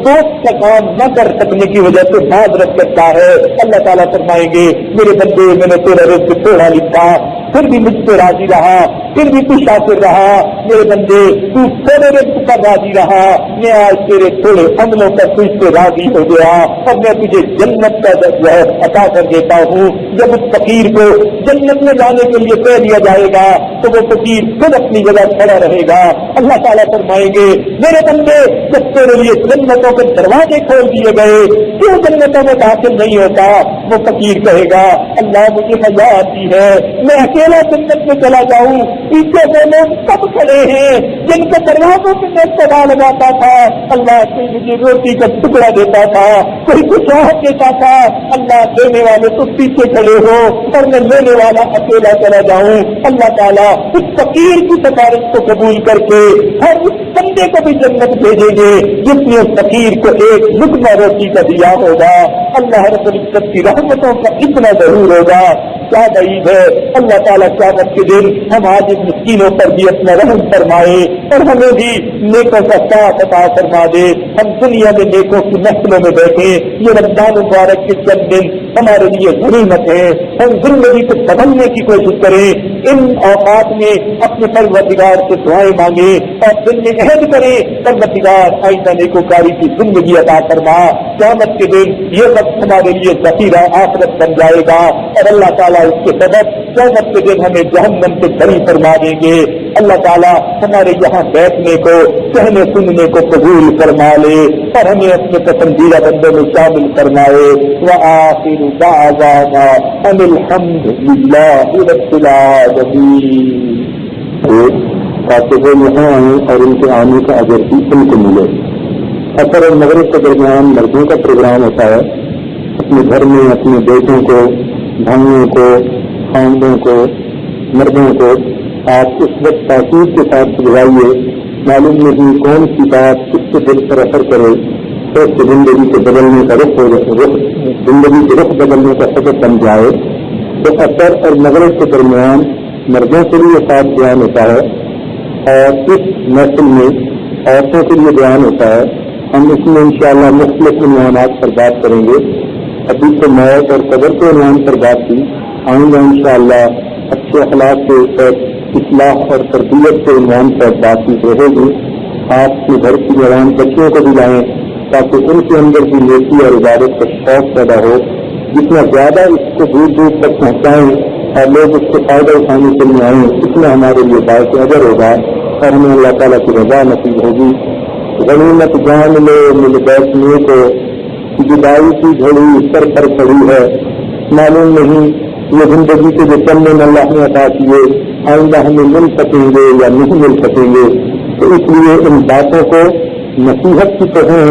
دوست کا کام نہ کر سکنے کی وجہ سے معذرت کرتا ہے. اللہ تعالیٰ فرمائیں گے میرے بندے میں نے تیرا رزق تھوڑا لکھا, پھر بھی مجھ سے راضی رہا, پھر بھی تو شاکر رہا. میرے بندے تو تھوڑے رزق پر راضی رہا, میں آج تیرے تھوڑے عملوں پر تجھ سے راضی ہو گیا اور میں تجھے جنت کا جو ہے عطا کر دیتا ہوں. جب اس فقیر کو جنت میں جانے کے لیے کہہ دیا جائے گا تو وہ فقیر خود اپنی جگہ کھڑا رہے گا. اللہ تعالیٰ فرمائیں گے میرے بندے جب تیرے لیے جنتوں کے دروازے کھول دیے گئے کیوں جنتوں میں داخل نہیں ہوتا؟ وہ فقیر کہے گا اللہ مجھے حیا آتی ہے, میں اکیلا جنت میں چلا جاؤں, پیچھے وہ لوگ سب کھڑے ہیں جن کے دروازوں پہ میں سدا لگاتا تھا. اللہ کوئی مجھے روٹی کا ٹکڑا دیتا تھا, کوئی کچھ اور دیتا تھا. اللہ دینے والے تو پیچھے کھڑے ہو اور میں لینے والا اکیلا چلا جاؤں. اللہ تعالیٰ اس فقیر کی سفارش کو قبول کر کے ہر اس بندے کو بھی جنت بھیجیں گے جس نے فقیر کو ایک لقمہ روٹی کا دیا ہوگا. اللہ رب العزت کی رحمتوں کا اتنا ضرور ہوگا. کیا بعید ہے اللہ تعالیٰ قیامت کے دن ہم آج ان مسکینوں پر بھی اپنا رحم فرمائے اور ہمیں بھی نیکوں کا ساتھ عطا فرما دے. ہم دنیا میں نیکوں کی محفلوں میں بیٹھے, یہ رمضان مبارک کے چند دن ہمارے لیے غنیمت ہے. ہم زندگی کو بدلنے کی کوشش کریں, ان اوقات میں اپنے پروردگار سے دعائیں مانگے اور دل میں عہد کریں پروردگار آئندہ نیکوکاری کی زندگی عطا فرما. قیامت کے دن یہ وقت ہمارے لیے ذخیرہ آخرت بن جائے گا اور اللہ تعالیٰ اس کے سبب قیامت کے دن ہمیں جہنم سے بری فرما دیں گے. اللہ تعالیٰ ہمارے یہاں بیٹھنے کو کہنے سننے کو قبول فرما لے اور ہمیں اپنے پسندیدہ بندوں میں شامل فرمائے. وآخر دعوانا ان الحمد للہ رب العالمین. تاکہ وہ یہاں آئیں اور ان کے آنے کا اجر بھی ان کو ملے. اثر اور مغرب کے درمیان مردوں کا پروگرام ہوتا ہے. اپنے گھر میں اپنے بیٹوں کو, بھائیوں کو, خاندوں کو, مردوں کو آپ اس وقت تاکید کے ساتھ سجوائیے. معلوم نہیں کون سی بات کس کے دل پر اثر کرے تو اس کی زندگی کے بدلنے کا زندگی کے رخ بدلنے کا سبب بن جائے. تو اثر اور مغرب کے درمیان مردوں کے لیے خاص بیان ہوتا ہے اور اس محفل میں عورتوں کے لیے بیان ہوتا ہے. ہم اس میں انشاءاللہ مختلف عنوانات پر بات کریں گے. ابھی تو موت اور قبر کے عنوان پر بات کی, آئندہ انشاءاللہ اچھے اخلاق کے اوپر اصلاح اور تربیت کے عنوان پر بات چیت رہے گی. آپ کے گھر کی جوان بچوں کو بھی لائیں تاکہ ان کے اندر بھی نیکی اور عبادت کا شوق پیدا ہو. جتنا زیادہ اس کو دور دور تک پہنچائیں اور لوگ اس کو فائدہ اٹھانے کے لیے آئیں اتنا ہمارے لیے باعث اجر ہوگا اور ہمیں اللہ تعالیٰ کی رضا نصیب ہوگی. غنیمت جان لے مل بیٹھنے کو, جدائی کی گھڑی سر پر پڑی ہے. معلوم نہیں یہ زندگی کے جو چند دن اللہ نے عطا کیے آئندہ ہمیں مل سکیں گے یا نہیں مل سکیں گے. تو اس لیے ان باتوں کو نصیحت کی طرح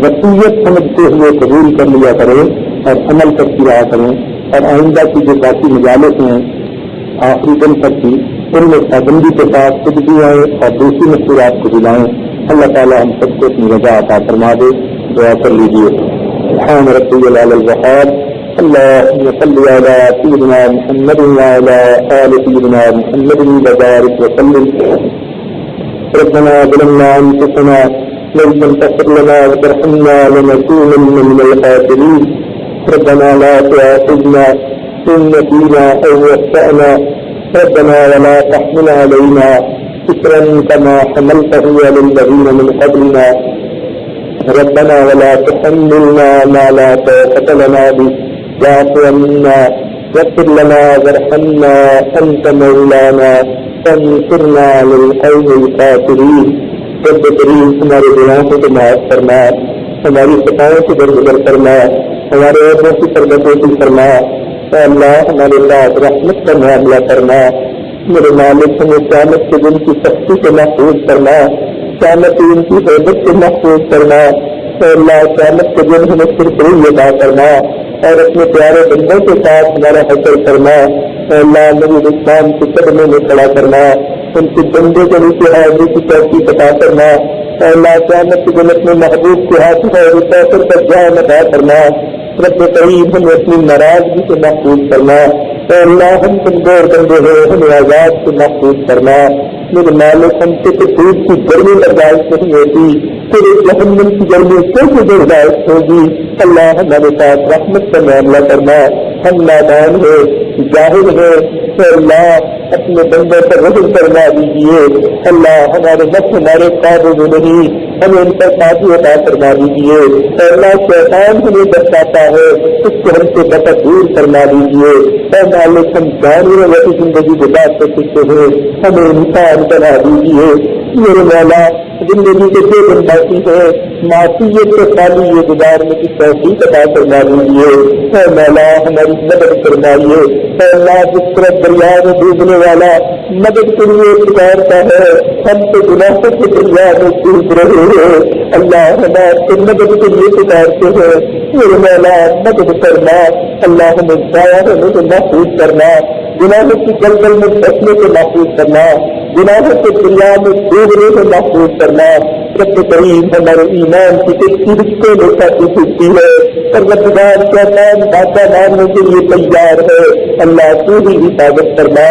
وصیت سمجھتے ہوئے قبول کر لیا کریں اور عمل کرتی رہا کریں. اور آئندہ کی جو باقی مجالس ہیں آخری دن تک کی ان میں پابندی کے ساتھ خود بھی آئیں اور دوسری مشکلات کو بھی لائیں. اللہ تعالیٰ ہم سب کو اپنی رضا عطا فرما دے. دعا کر لیجیے. سبحان ربی العلی الوہاب. اللهم صل على سيدنا محمد وعلى آل سيدنا محمد وبارك وسلم. ربنا ظلمنا أنفسنا وإن لم تغفر لنا وترحمنا لنكونن من الخاسرين. ربنا لا تؤاخذنا إن نسينا أو أخطأنا ربنا ولا تحمل علينا إصرا كما حملته على الذين من قبلنا ربنا ولا تحملنا ما لا طاقة لنا به واعف عنا واغفر لنا وارحمنا أنت مولانا فانصرنا على القوم الكافرين. رب کریم ہمارے گناہوں کو معاف فرما، ہماری خطاؤں سے درگزر فرما، ہمارے عیبوں کی پردہ فرما. اے اللہ ہمارے ساتھ رحمت کا معاملہ فرما. میرے مالک ہمیں قیامت کے دن کی سختی سے محفوظ فرما، قیامت کے دن کی حیبت سے محفوظ فرما. اے اللہ قیامت کے دن ہمیں سرخروئی عطا فرما اور اپنے پیارے بندوں کے ساتھ ہمارا حشر فرما. اے اللہ نبی اسلام کے قدموں میں کھڑا کرنا، ان کے بندے کے نیچے حاضری کی توفیق عطا کرنا. اے اللہ قیامت کے دن اپنے محبوب کے ہاتھ میں کوثر کا جام عطا کرنا. رب کریم ہمیں اپنی ناراضگی سے محفوظ کرنا. اے اللہ ہم کمزور بندے ہیں، ہمیں آزاد سے محفوظ کرنا. میرے مالک ہم سے تو دودھ کی گرمی برداشت نہیں ہوتی، تیرے جہنم کی گرمی کیسے برداشت ہوگی. اللہ ہمارے ساتھ رحمت کا معاملہ کرنا. ہم نادان ہیں، جاہل ہیں. اے اللہ اپنے بندوں پر رحم فرما دیجیے. اللہ ہمارے نفس ہمارے قابو میں نہیں، ہمیں ان پر قابو عطا فرما دیجیے. اے اللہ شیطان ہمیں بچاتا ہے، اس کو ہم سے بہت دور فرما دیجیے. اے مالک ہم جانور والی زندگی گزار کر سکتے ہیں، ہمیں انسان بنا دیجیے. میرے مولا زندگی کے جو دن باقی ہے معصیت سے خالی یہ گزارنے کی توفیق عطا فرما دیجیے. اے مولا ہماری مدد فرمائیے. اے اللہ جس طرح دریا میں ڈوبنے والا مدد کے لیے پکارتا ہے، ہم تو گناہوں کے دریا میں ڈوب رہے ہیں. اللہ ہمارے سے مدد کے لیے پکارتے ہیں. میرے مولا مدد کرنا. اللہ ہمیں ضائع ہونے سے محفوظ کرنا، گناہوں کی دلدل میں پھنسنے سے محفوظ کرنا، گناہوں کے دریا میں ڈوبنے سے محفوظ کرنا. رب کریم ہمارے ایمان کی کشتی رشتے میں کافی سکتی ہے اور ربدار شیطان باتیں مارنے کے لیے تیار ہے. اللہ تو ہی حفاظت کرنا.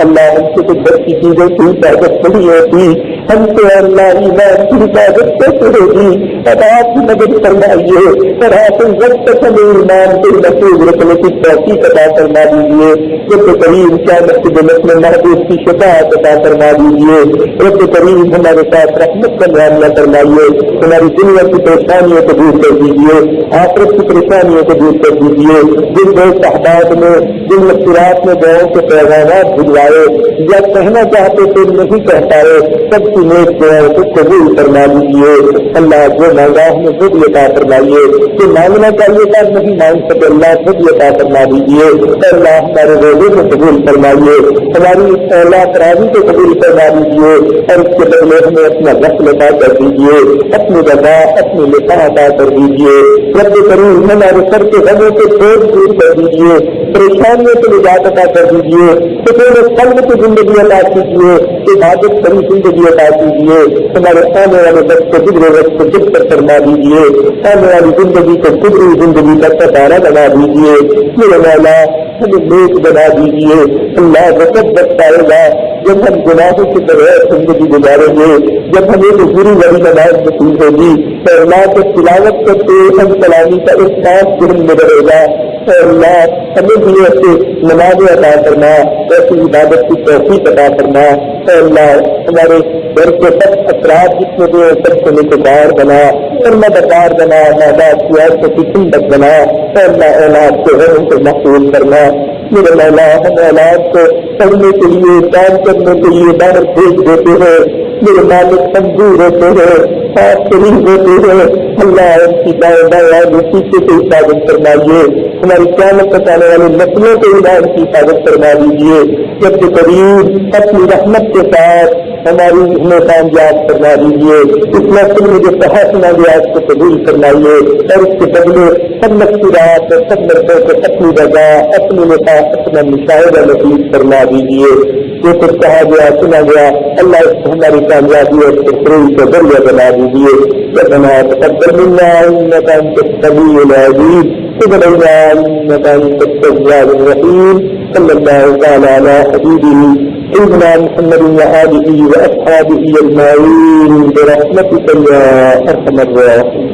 اللہ ہم سے کچھ بڑی چیزوں کی حفاظت نہیں ہوتی، ہم سے اللہ ایمان کی حفاظت کیسے ہوگی؟ اب آپ کی مدد فرمائیے اور آپ وقت تک ہمیں ایمان کے محفوظ رکھنے کی توفیق عطا فرما دیجیے. رب کریم قیامت کے دن اپنے محبوب کی شفاعت عطا فرما دیجیے. رب کریم ہمارے ساتھ رحمت کا معاملہ فرمائیے. ہماری دنیا کی پریشانیوں کو دور کر دیجیے، آخرت کی پریشانیوں کو دور کر دیجیے. جن دوست احباب میں جن مقصرات میں گاؤں کے پیغامات بھجوائے یا کہنا چاہتے تھے نہیں کہہ پائے، سب کی نیک دعاؤں کو قبول فرما دیجیے. اللہ جو مانگا ہمیں خود عطا فرمائیے، جو مانگنا چاہیے تھا نہیں مانگ سکے اللہ خود عطا فرما دیجیے. اللہ ہمارے روزے کو قبول فرمائیے، ہماری اصلاح تراویح کو قبول فرما دیجیے اور اس کے بدلے ہمیں اپنا وقت عطا کر دیجیے، اپنی رضا اپنی لکھا عطا کر دیجیے. رب کریم ہمارے سر کے غموں سے بوجھ دور کر دیجیے، پریشانیوں سے نجات عطا کر دیجیے، سکون قلب کی زندگی عطا کیجیے، عبادت بھری زندگی عطا کیجیے. ہمارے آنے والے وقت کو گزرے وقت کو بہتر فرما دیجیے، آنے والی زندگی کو گزری زندگی کا ستارہ بنا دیجیے. میرے مولا ہمیں نیک بنا دیجیے. اللہ وقت وقت آئے گا جب ہم گناہوں کے بغیر زندگی گزاریں گے، جب ہمیں حضوری والی نماز نصیب ہوگی تو اللہ کے تلاوت کرتے ہم سلامی کا احساس دل میں رہے گا. اے اللہ ہمیں بھی ایسے نمازیں عطا کرنا، ایسی عبادت کی توفیق عطا کرنا. اے اللہ ہمارے گھر کے سب افراد جتنے بھی سب سے نکار بنا اور مددگار بنا، مادات کی ایسے قسم تک بنا. اے اللہ اولاد کے غم سے محفوظ کرنا. میرے مولا ہم اولاد کو پڑھنے کے لیے کام کرنے کے لیے باہر بھیج دیتے ہیں. میرے مالک کمزور ہوتے ہیں، خاص قریب ہوتے ہیں. اللہ ان کی دائیں بائیں پیچھے سے حفاظت فرمائیے. ہماری قیامت تک آنے والی نسلوں کے ایمان کی حفاظت فرما دیجیے. جب کہ قریب اپنی رحمت کے ساتھ ہماری ہمیں کامیاب فرما دیجیے. اس نسل میں جو صحت سنا گیا اس کو قبول فرمائیے اور اس کے بدلے سب مقصورات اور سب مردوں کو اپنی رضا اپنی نفاق اپنا مشاہدہ نصیب فرما دیجیے. جو کچھ کہا گیا سنا گیا اللہ اس کو ہماری کامیابی اور خوشروئی کا ذریعہ بنا دیجیے. ربنا تقبل منا انك انت السميع العليم وتب علينا انك انت التواب الرحيم. صلى الله تعالى على حبيبه سيدنا محمد وآله وأصحابه أجمعين برحمتك يا أرحم الراحمين.